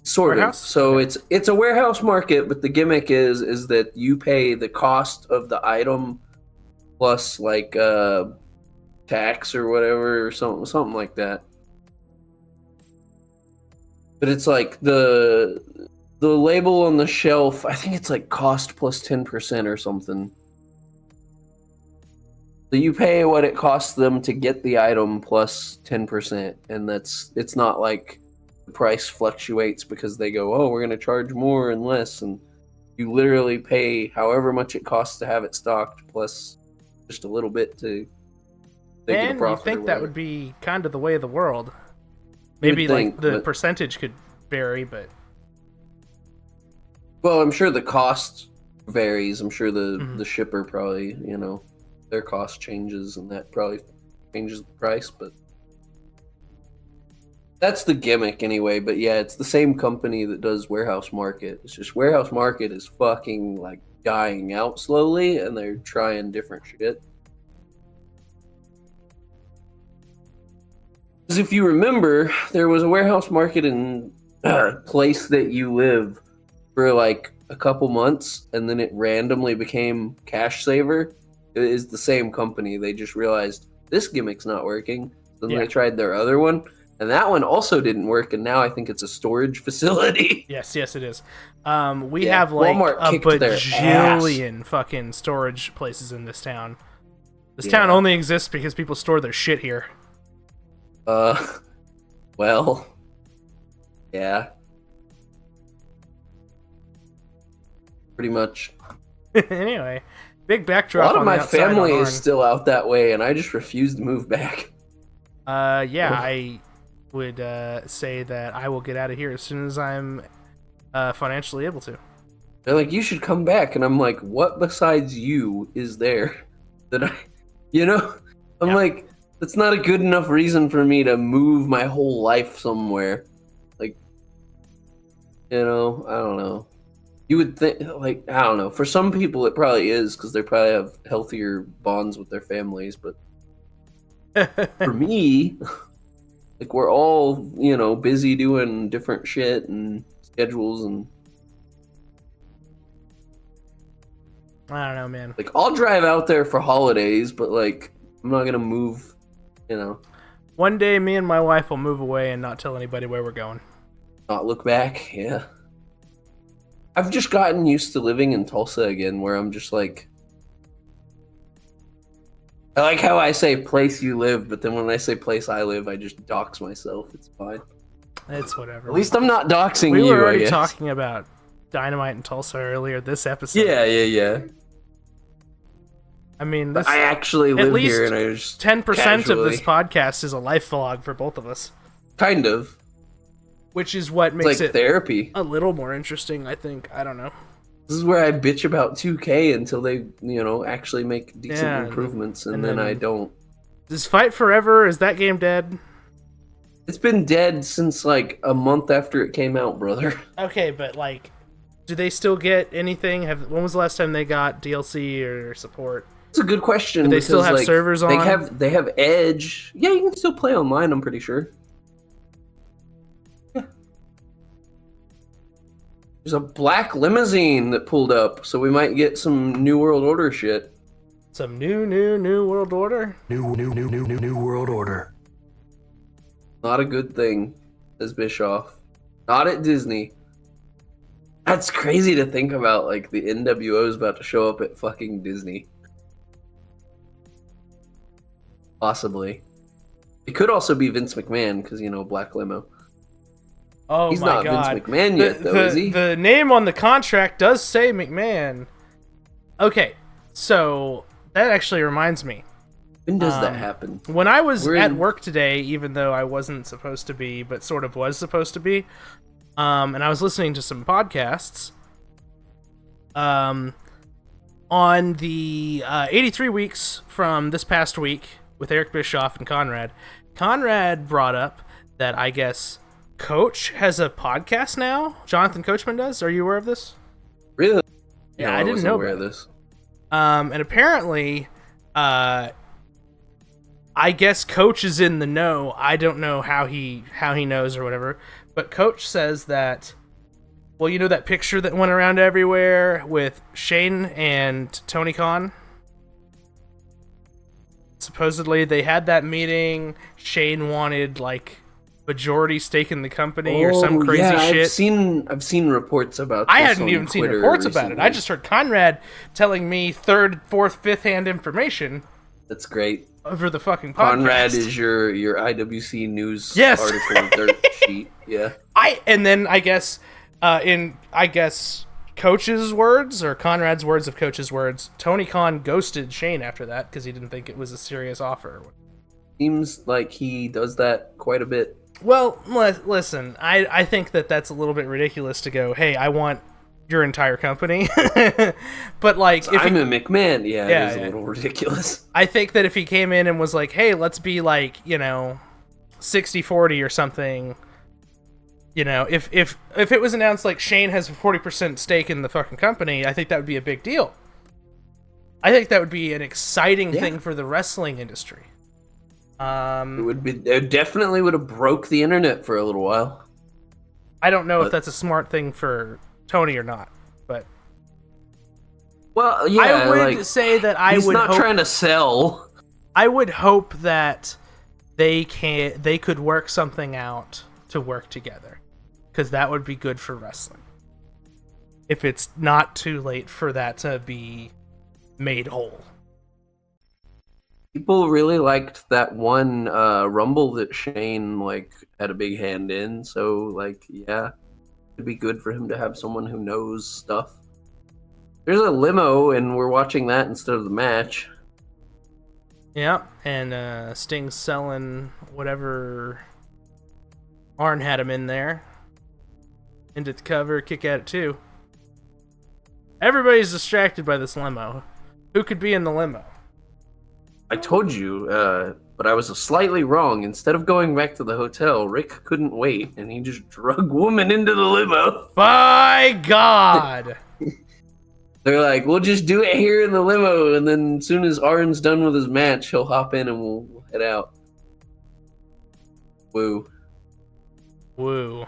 sort warehouse? of. So okay. It's a warehouse market, but the gimmick is that you pay the cost of the item plus like tax or whatever or something like that. But it's like the label on the shelf. I think it's like cost plus 10% or something. So you pay what it costs them to get the item plus 10%, and it's not like the price fluctuates because they go, oh, we're going to charge more and less, and you literally pay however much it costs to have it stocked plus just a little bit to get a profit. And you think that would be kind of the way of the world. Maybe like the percentage could vary, but... Well, I'm sure the cost varies. I'm sure the shipper probably, their cost changes, and that probably changes the price, but that's the gimmick anyway. But yeah, it's the same company that does Warehouse Market. It's just Warehouse Market is fucking like dying out slowly, and they're trying different shit. Because if you remember, there was a Warehouse Market in place that you live for like a couple months, and then it randomly became Cash Saver. It is the same company. They just realized this gimmick's not working. Then they tried their other one, and that one also didn't work, and now I think it's a storage facility. Yes, it is. We have like Walmart a bajillion fucking storage places in this town. This town only exists because people store their shit here. Well, yeah. Pretty much. Anyway, big backdrop. A lot of on my the outside family on is Arn. still out that way, and I just refuse to move back. Yeah, I would say that I will get out of here as soon as I'm financially able to. They're like, you should come back, and I'm like, what besides you is there that I, I'm like, that's not a good enough reason for me to move my whole life somewhere. Like, I don't know. You would think, like, I don't know. For some people, it probably is because they probably have healthier bonds with their families. But for me, like, we're all, busy doing different shit and schedules. And I don't know, man. like, I'll drive out there for holidays, but, like, I'm not going to move, One day, me and my wife will move away and not tell anybody where we're going. Not look back, yeah. I've just gotten used to living in Tulsa again, where I'm just like... I like how I say place you live, but then when I say place I live, I just dox myself. It's fine. It's whatever. At least I'm not doxing you, We were I already guess. talking about Dynamite in Tulsa earlier this episode. Yeah. I mean, this, I actually live at least here, and I just 10% of this casually- podcast is a life vlog for both of us. Kind of. Which is what It's makes like it therapy. a little more interesting, I think. I don't know. This is where I bitch about 2K until they, actually make decent Yeah, improvements, and and then then- I don't. Is Fight Forever, is that game dead? It's been dead since, like, a month after it came out, brother. Okay, but, like, do they still get anything? When was the last time they got DLC or support? It's a good question. Do they still because, have like, servers on? They have Edge. Yeah, you can still play online, I'm pretty sure. Yeah. There's a black limousine that pulled up, so we might get some New World Order shit. Some new World Order? New World Order. Not a good thing, says Bischoff. Not at Disney. That's crazy to think about, like, the NWO is about to show up at fucking Disney. Possibly. It could also be Vince McMahon, because, Black Limo. Oh He's my not god. Vince McMahon yet, though, is he? The name on the contract does say McMahon. Okay, so that actually reminds me. When does that happen? When I was at work today, even though I wasn't supposed to be, but sort of was supposed to be, and I was listening to some podcasts, on the 83 weeks from this past week with Eric Bischoff and Conrad brought up that I guess Coach has a podcast now. Jonathan Coachman does. Are you aware of this? Really? Yeah, No, I didn't wasn't know aware about of it. this. And apparently, I guess Coach is in the know. I don't know how he knows or whatever, but Coach says that. Well, you know that picture that went around everywhere with Shane and Tony Khan? Supposedly they had that meeting. Shane wanted like majority stake in the company or some crazy shit. I've seen reports about this. I hadn't on even seen Twitter reports about it. recently. I just heard Conrad telling me third, fourth, fifth hand information That's great. over the fucking podcast. Conrad is your IWC news Yes. article dirt sheet. Yeah. And then I guess Coach's words or Conrad's words of Coach's words, Tony Khan ghosted Shane after that because he didn't think it was a serious offer. Seems like he does that quite a bit. Well, listen, I think that that's a little bit ridiculous to go, hey, I want your entire company. But like, if I'm a McMahon. Yeah, Yeah, it is yeah. a little ridiculous. I think that if he came in and was like, hey, let's be like, 60-40 or something, if it was announced like Shane has a 40% stake in the fucking company, I think that would be a big deal. I think that would be an exciting thing for the wrestling industry. It definitely would have broke the internet for a little while. I don't know if that's a smart thing for Tony or not, but Well, yeah, I would like, say that I he's would not hope, trying to sell. I would hope that they could work something out to work together, because that would be good for wrestling. If it's not too late for that to be made whole. People really liked that one Rumble that Shane like had a big hand in. So like, yeah, it'd be good for him to have someone who knows stuff. There's a limo, and we're watching that instead of the match. Yeah, and Sting's selling whatever Arn had him in there. Into the cover, kick at it too. Everybody's distracted by this limo. Who could be in the limo? I told you, but I was slightly wrong. Instead of going back to the hotel, Rick couldn't wait, and he just drug woman into the limo. By God! They're like, we'll just do it here in the limo, and then as soon as Arn's done with his match, he'll hop in and we'll head out. Woo. Woo.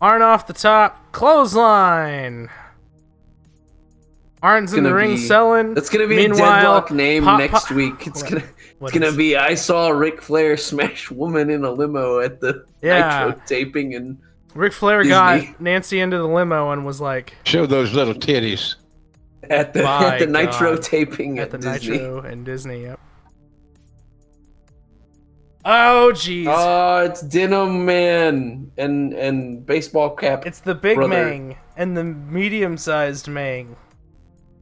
Arn off the top, clothesline. Arn's in the ring selling. That's gonna be a deadlock name next week. It's gonna be I saw Ric Flair smash woman in a limo at the Nitro taping, and Ric Flair Disney got Nancy into the limo and was like, "Show those little titties." At the Nitro taping at the Disney. Nitro and Disney. Yep. Oh jeez. Oh, it's Denim Man and baseball cap. It's the big brother. Mang and the medium-sized Mang.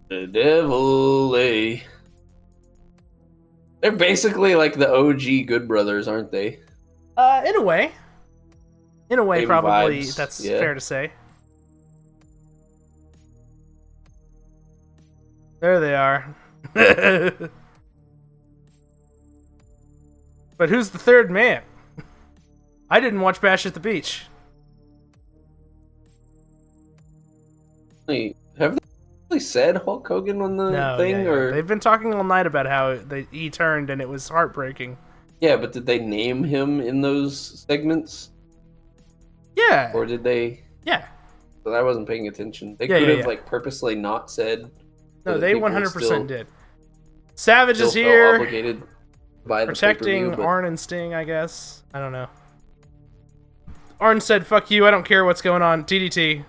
The Devil, eh? They're basically like the OG Good Brothers, aren't they? In a way. In a way, Same probably vibes, that's yeah. fair to say. There they are. But who's the third man? I didn't watch Bash at the Beach. Hey, have they really said Hulk Hogan on the thing? Or They've been talking all night about how he turned and it was heartbreaking. yeah, but did they name him in those segments? Yeah. Or did they? Yeah. But I wasn't paying attention. They Yeah, could yeah, have yeah. like purposely not said. No, so that they people 100% did. Savage still is felt here. obligated by the Protecting pay-per-view, but Arn and Sting, I guess. I don't know. Arn said, "Fuck you, I don't care what's going on." DDT.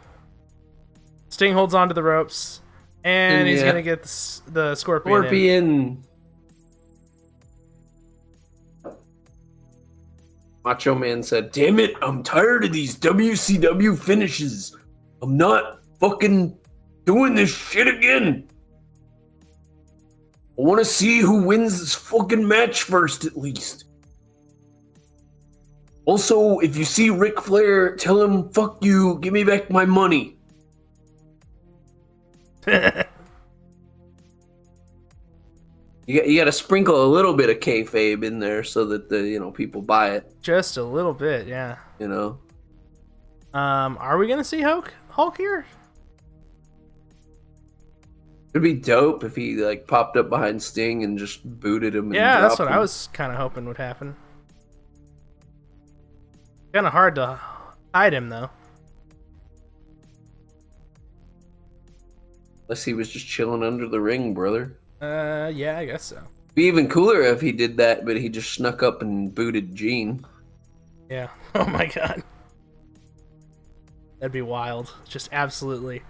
Sting holds on to the ropes. And he's going to get the Scorpion in. Macho Man said, "Damn it, I'm tired of these WCW finishes. I'm not fucking doing this shit again. I want to see who wins this fucking match first, at least. Also, if you see Ric Flair, tell him, fuck you, give me back my money." You got to sprinkle a little bit of kayfabe in there so that the people buy it. Just a little bit, yeah. Are we gonna see Hulk here? It'd be dope if he like popped up behind Sting and just booted him. Yeah, and that's what dropped I him. was kind of hoping would happen. Kind of hard to hide him though. Unless he was just chilling under the ring, brother. Yeah, I guess so. It'd be even cooler if he did that, but he just snuck up and booted Gene. Yeah. Oh my god. That'd be wild. Just absolutely.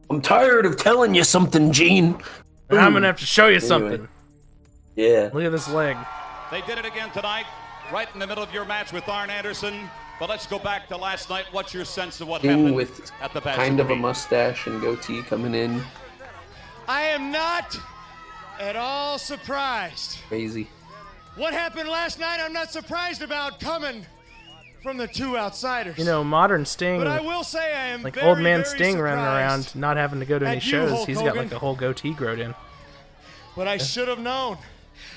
I'm tired of telling you something, Gene. And I'm gonna have to show you something. Yeah. Look at this leg. They did it again tonight, right in the middle of your match with Arn Anderson. But let's go back to last night. What's your sense of what happened With at the Bash kind at of the a Beach? mustache and goatee coming in. I am not at all surprised. Crazy. What happened last night, I'm not surprised about coming from the two outsiders. Modern Sting, But I will say I am like very, old man very Sting running surprised around, not having to go to any at you, shows. Hulk He's got Hogan. like a whole goatee growed in. But I should have known.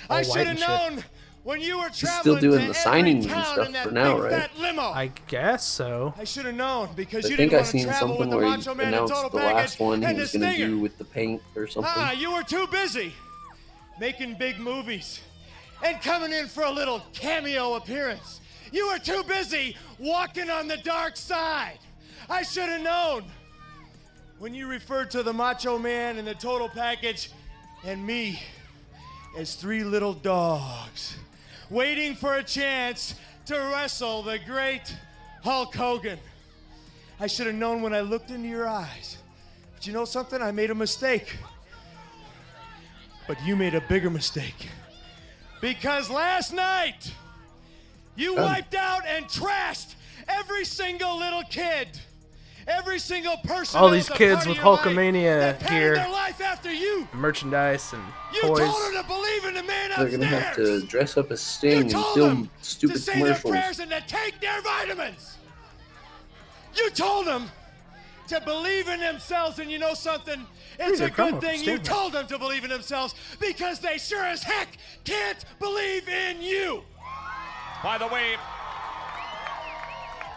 All I white should and have shit. known when you were He's traveling still doing to the every signings and town stuff in that for now, big right? fat limo. I guess so. I should have known because I you think didn't I want to seen travel with something the where he Macho Man and announced Total the Package last one he and the was going to Stinger. do with the paint or something. You were too busy making big movies and coming in for a little cameo appearance. You were too busy walking on the dark side. I should have known when you referred to the Macho Man and the Total Package and me as three little dogs waiting for a chance to wrestle the great Hulk Hogan. I should have known when I looked into your eyes But you know something? I made a mistake. But you made a bigger mistake. Because last night, you wiped out and trashed every single little kid. Every single person. All these kids with Hulkamania gear, their life after you. merchandise, and Told toys. them to believe in the man They're gonna have to dress up as Sting and film stupid to say commercials. their prayers and to take their vitamins. You told them to believe in themselves, and you know something? It's a good thing you told them to believe in themselves, because they sure as heck can't believe in you. By the way,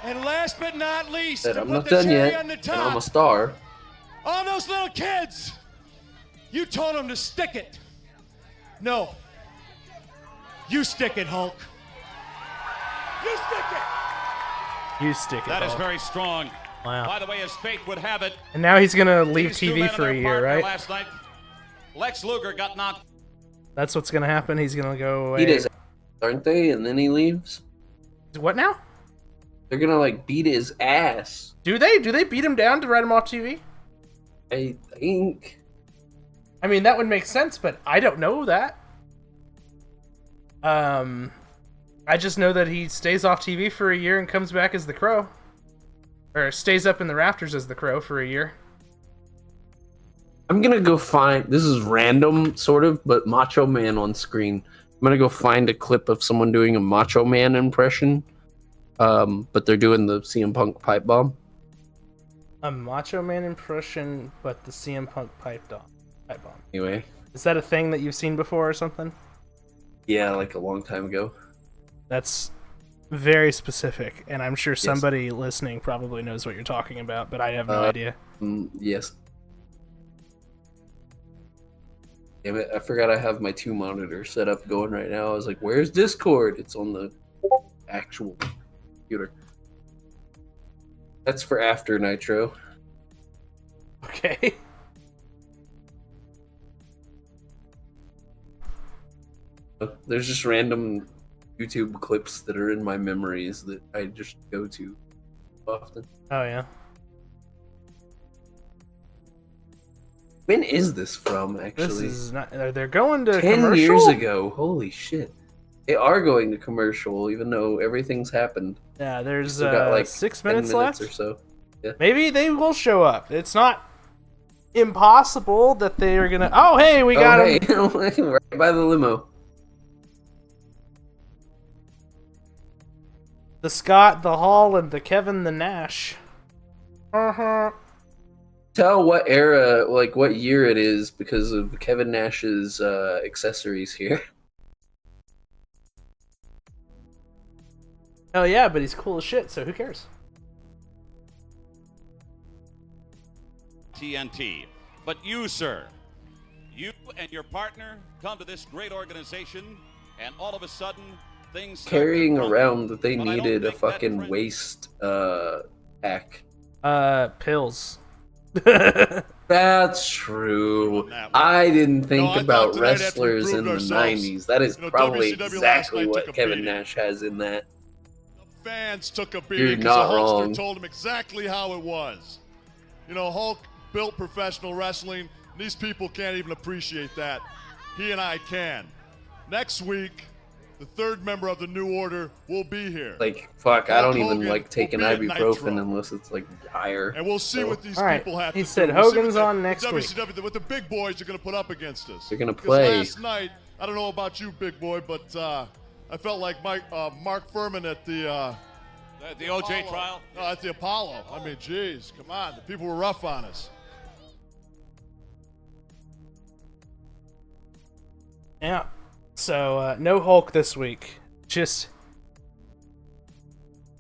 and last but not least, I'm not done yet, and I'm a star. All those little kids, you told them to stick it. No. You stick it, Hulk. You stick it. You stick it. that is Hulk. very strong. Wow. By the way, as fate would have it, And now he's gonna leave these two TV men for a and their year, partner right? Last night, Lex Luger got knocked. That's what's gonna happen. He's gonna go away. He does, aren't they? And then he leaves. What now? They're gonna like beat his ass. Do they? Do they beat him down to write him off TV? I think. I mean, that would make sense, but I don't know that. I just know that he stays off TV for a year and comes back as the Crow. Or stays up in the rafters as the Crow for a year. I'm gonna go find. This is random, sort of, but Macho Man on screen. I'm gonna go find a clip of someone doing a Macho Man impression. But they're doing the CM Punk pipe bomb. A Macho Man impression, but the CM Punk pipe bomb. Anyway. Is that a thing that you've seen before or something? Yeah, like a long time ago. That's very specific, and I'm sure somebody listening probably knows what you're talking about, but I have no idea. Yes. Damn it, I forgot I have my 2 monitors set up going right now. I was like, where's Discord? It's on the actual computer. That's for after Nitro. Okay. There's just random YouTube clips that are in my memories that I just go to often. Oh, yeah. When is this from, actually? This is not... They're going to 10 commercial? years ago. Holy shit. They are going to commercial, even though everything's happened. Yeah, there's Still got, like, 6 10 minutes left. or so. Yeah. Maybe they will show up. It's not impossible that they are gonna... Oh, hey, we got him! Right by the limo. The Scott, the Hall, and the Kevin, the Nash. Uh-huh. Tell what era, like what year it is because of Kevin Nash's accessories here. Oh yeah, but he's cool as shit, so who cares? TNT. But you, sir, you and your partner come to this great organization, and all of a sudden, things start Carrying to crumble. around that they But I don't needed a think that fucking friend- waist pack. Pills. That's true. I didn't think I about thought tonight after we wrestlers in proved the ourselves, 90s. That is probably WCW last exactly night what took a Kevin beating. Nash has in that. Fans took a You're beating because not the Hulkster wrong. told him exactly how it was. You know, Hulk built professional wrestling. These people can't even appreciate that. He and I can. Next week, the third member of the New Order will be here. Like, fuck, I Hulk don't even Hogan like taking will be at ibuprofen Nitro. unless it's like dire. And we'll see what these Alright, people have he to said do. We'll see Hogan's what on next week. WCW, what the big boys are going to put up against us. They're gonna 'Cause play. Last night, I don't know about you, big boy, but I felt like Mark Furman at the OJ Apollo. trial? No, at the Apollo. I mean, geez, come on. The people were rough on us. Yeah. So, no Hulk this week. Just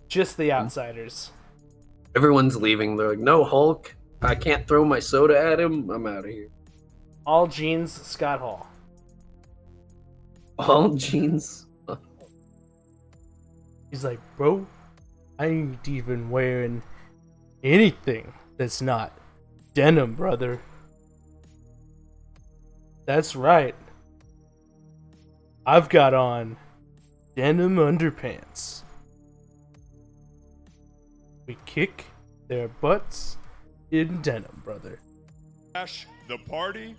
the outsiders. Everyone's leaving. They're like, no, Hulk. I can't throw my soda at him. I'm out of here. All jeans, Scott Hall. All jeans. He's like, bro, I ain't even wearing anything that's not denim, brother. That's right. I've got on denim underpants. We kick their butts in denim, brother. crash the party,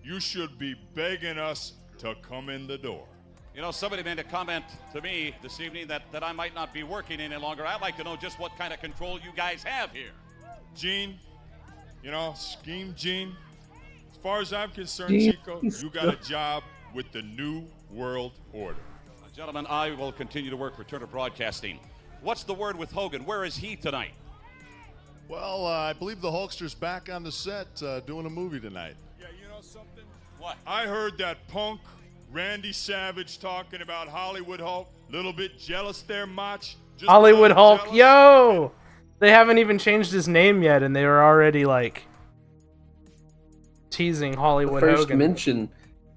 you should be begging us to come in the door. You know, somebody made a comment to me this evening that I might not be working any longer. I'd like to know just what kind of control you guys have here. Gene, you know, Scheme Gene, as far as I'm concerned, Chico, you got a job with the New World Order. Gentlemen, I will continue to work for Turner Broadcasting. What's the word with Hogan? Where is he tonight? Well, I believe the Hulkster's back on the set doing a movie tonight. Yeah, you know something? What? I heard that punk Randy Savage talking about Hollywood Hulk. Little bit jealous there, Mach. Just Hollywood Hulk, jealous. yo! They haven't even changed his name yet, and they were already like teasing Hollywood First Hogan. mention.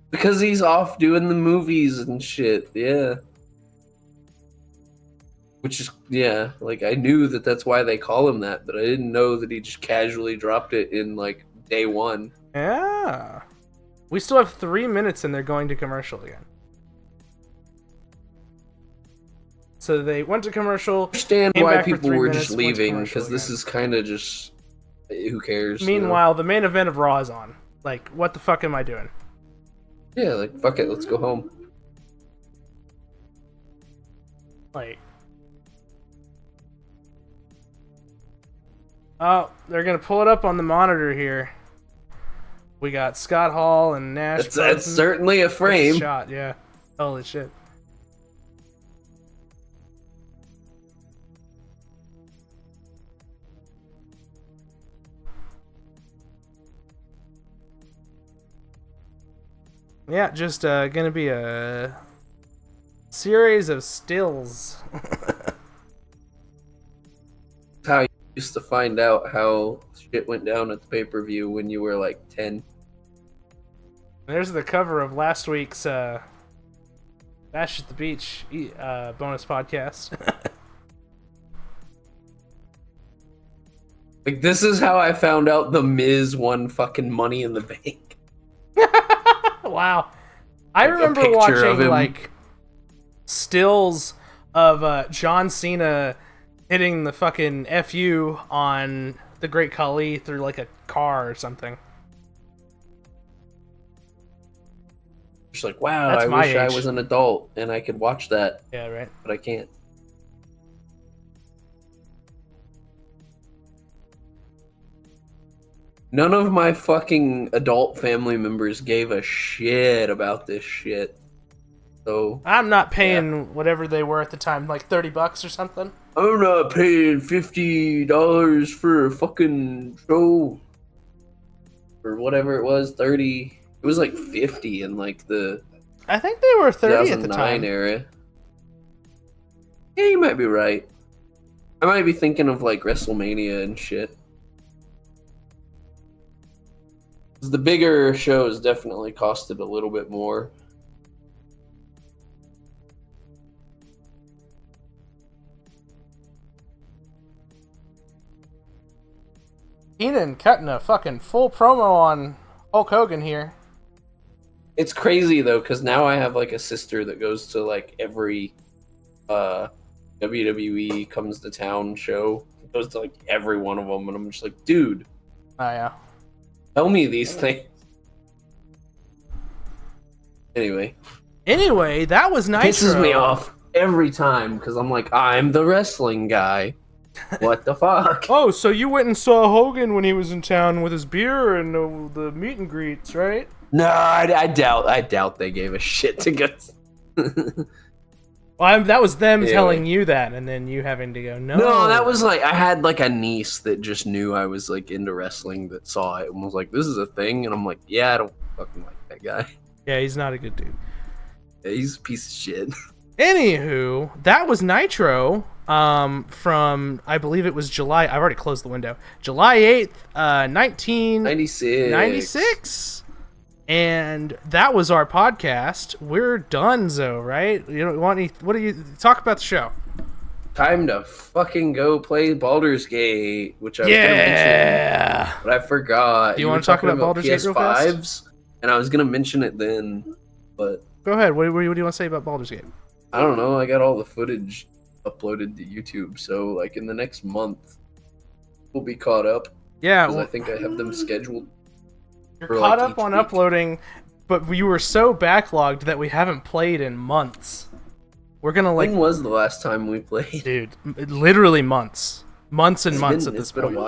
Because he's off doing the movies and shit, yeah. Which is, yeah, like, I knew that that's why they call him that, but I didn't know that he just casually dropped it in, like, day one. Yeah. We still have 3 minutes and they're going to commercial again. So they went to commercial. I understand came why back for people 3 were minutes, just went to leaving, commercial because this again. is kind of just, who cares? Meanwhile, the main event of Raw is on. Like, what the fuck am I doing? Yeah, like, fuck it, let's go home. Like, oh, they're gonna pull it up on the monitor here. We got Scott Hall and Nash. That's Bronson. certainly a That's frame. shot, yeah. Holy shit. Yeah, just gonna be a series of stills. How you used to find out how shit went down at the pay-per-view when you were like 10. There's the cover of last week's Bash at the Beach bonus podcast. Like, this is how I found out The Miz won fucking Money in the Bank. Wow. I Like, a remember picture of watching, him. like, stills of John Cena hitting the fucking FU on the Great Khali through, like, a car or something. Just like, wow, That's I my wish I age. was an adult and I could watch that, Yeah, right. but I can't. None of my fucking adult family members gave a shit about this shit. So I'm not paying whatever they were at the time, like $30 or something. I'm not paying $50 for a fucking show. Or whatever it was, 30. It was like 50 in like the I think they were 30 at the 2009 time. era. Yeah, you might be right. I might be thinking of like WrestleMania and shit. 'Cause the bigger shows definitely costed a little bit more. Heenan cutting a fucking full promo on Hulk Hogan here. It's crazy though, because now I have like a sister that goes to like every WWE comes to town show. Goes to like every one of them, and I'm just like, dude, Oh, yeah. tell me these things. Anyway, that was Nitro. Pisses me off every time because I'm like, I'm the wrestling guy. What the fuck? Oh, so you went and saw Hogan when he was in town with his beer and the meet and greets, right? No, I doubt they gave a shit to go. Well, that was them Anyway. telling you that, and then you having to go, no. No, that was like I had like a niece that just knew I was like into wrestling that saw it and was like, "This is a thing," and I'm like, "Yeah, I don't fucking like that guy. Yeah, he's not a good dude. Yeah, he's a piece of shit." Anywho, that was Nitro from, I believe it was July. I've already closed the window. July 8th, 1996. And that was our podcast. We're donezo, right? You don't want any, what do you talk about the show? Time to fucking go play Baldur's Gate, which I was gonna mention, but I forgot. Do you were want to talk talking about Baldur's Gate real fast? PS5s, and I was gonna mention it then, but Go ahead. What do you want to say about Baldur's Gate? I don't know. I got all the footage uploaded to YouTube, so like in the next month, we'll be caught up. Yeah, 'cause I think I have them scheduled. You're for, caught like, up each on week. uploading, but we were so backlogged that we haven't played in months. We're gonna like. When was the last time we played? Dude, literally months. Months and months at this It's been point. a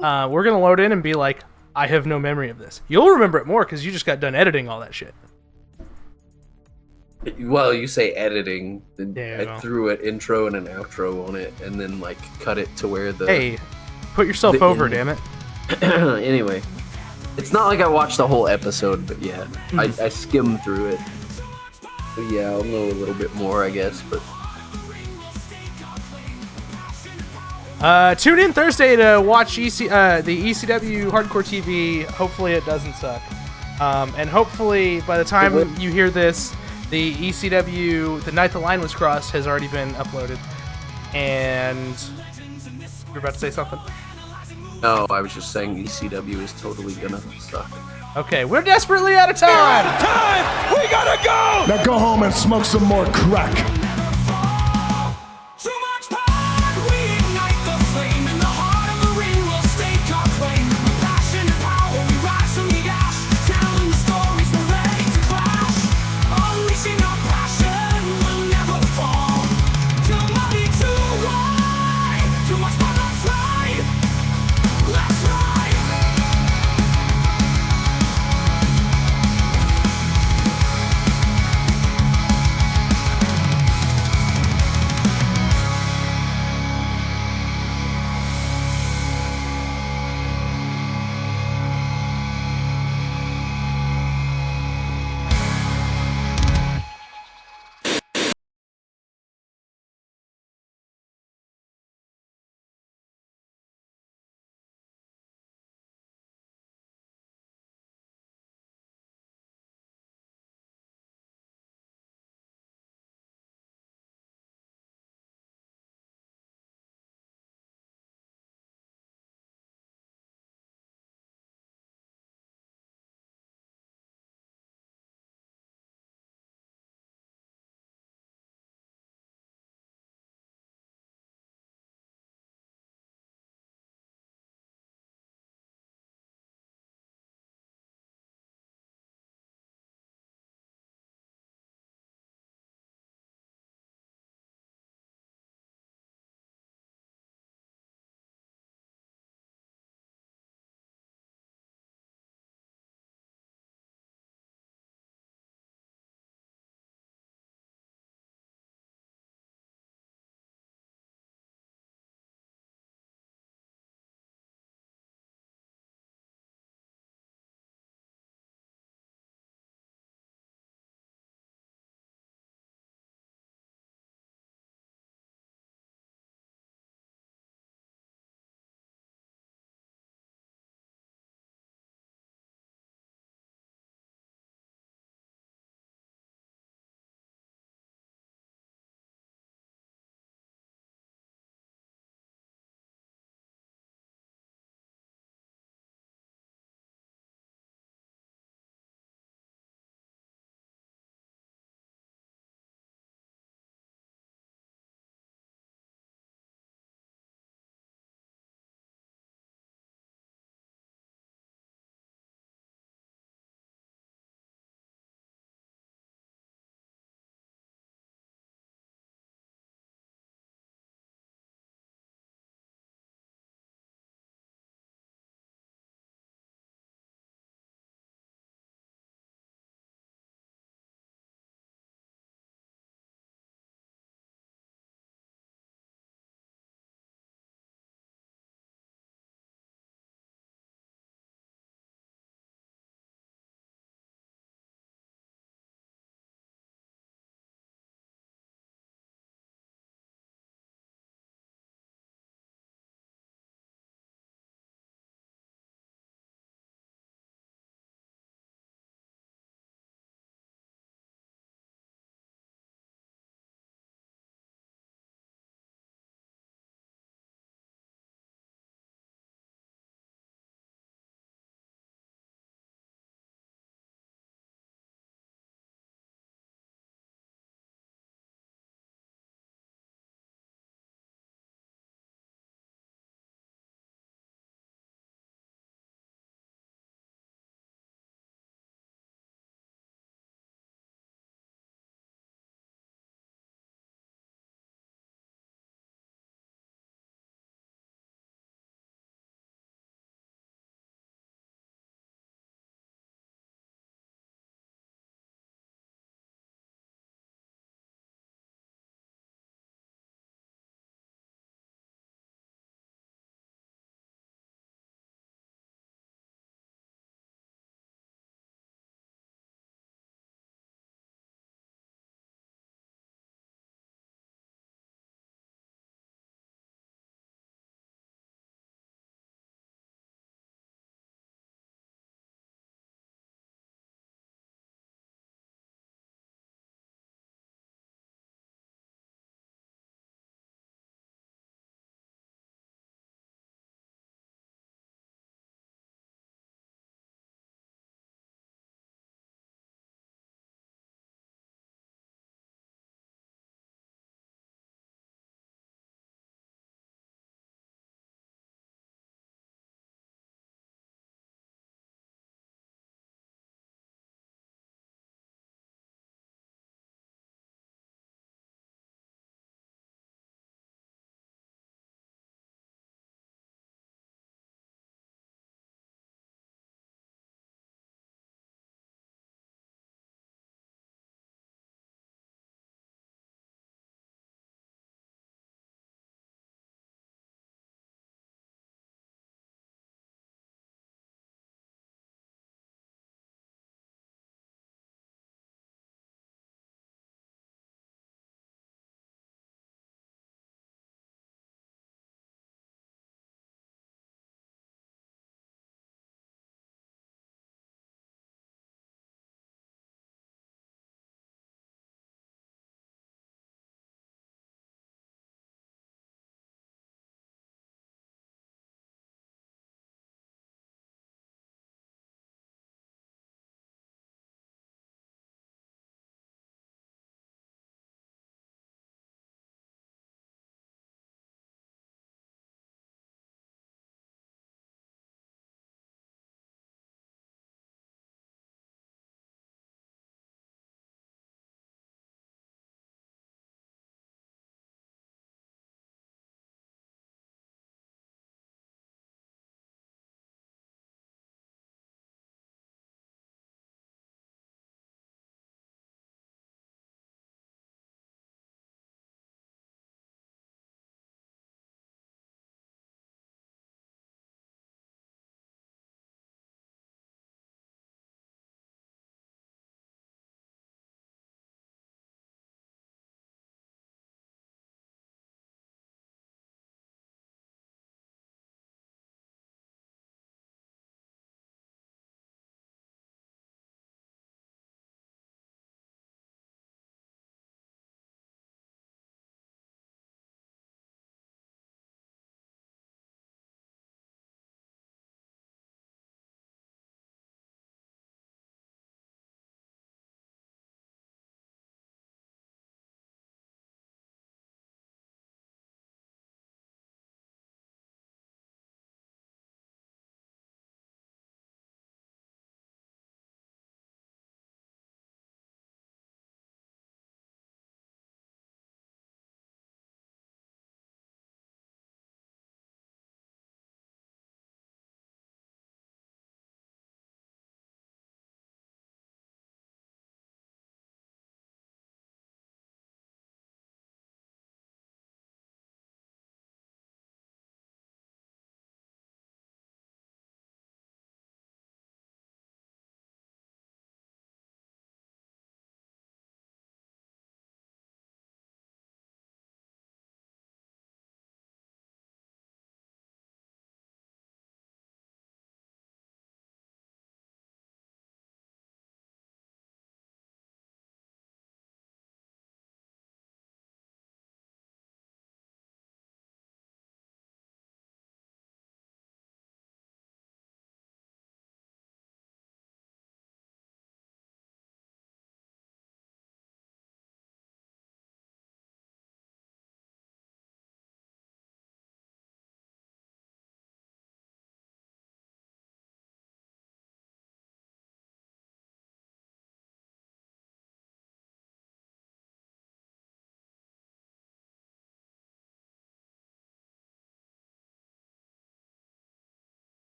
while. We're gonna load in and be like, I have no memory of this. You'll remember it more because you just got done editing all that shit. Well, you say editing. Then Yeah, I well. threw an intro and an outro on it, and then like cut it to where the. Hey, put yourself the over, end- damn it. Anyway, it's not like I watched the whole episode, but yeah, Hmm. I skimmed through it. So yeah, I'll know a little bit more, I guess. But Tune in Thursday to watch the ECW Hardcore TV. Hopefully it doesn't suck. And hopefully by the time you hear this, the ECW, The Night the Line Was Crossed, has already been uploaded. And you're about to say something? no, I was just saying ECW is totally gonna suck. Okay, we're desperately out of time! Now go home and smoke some more crack.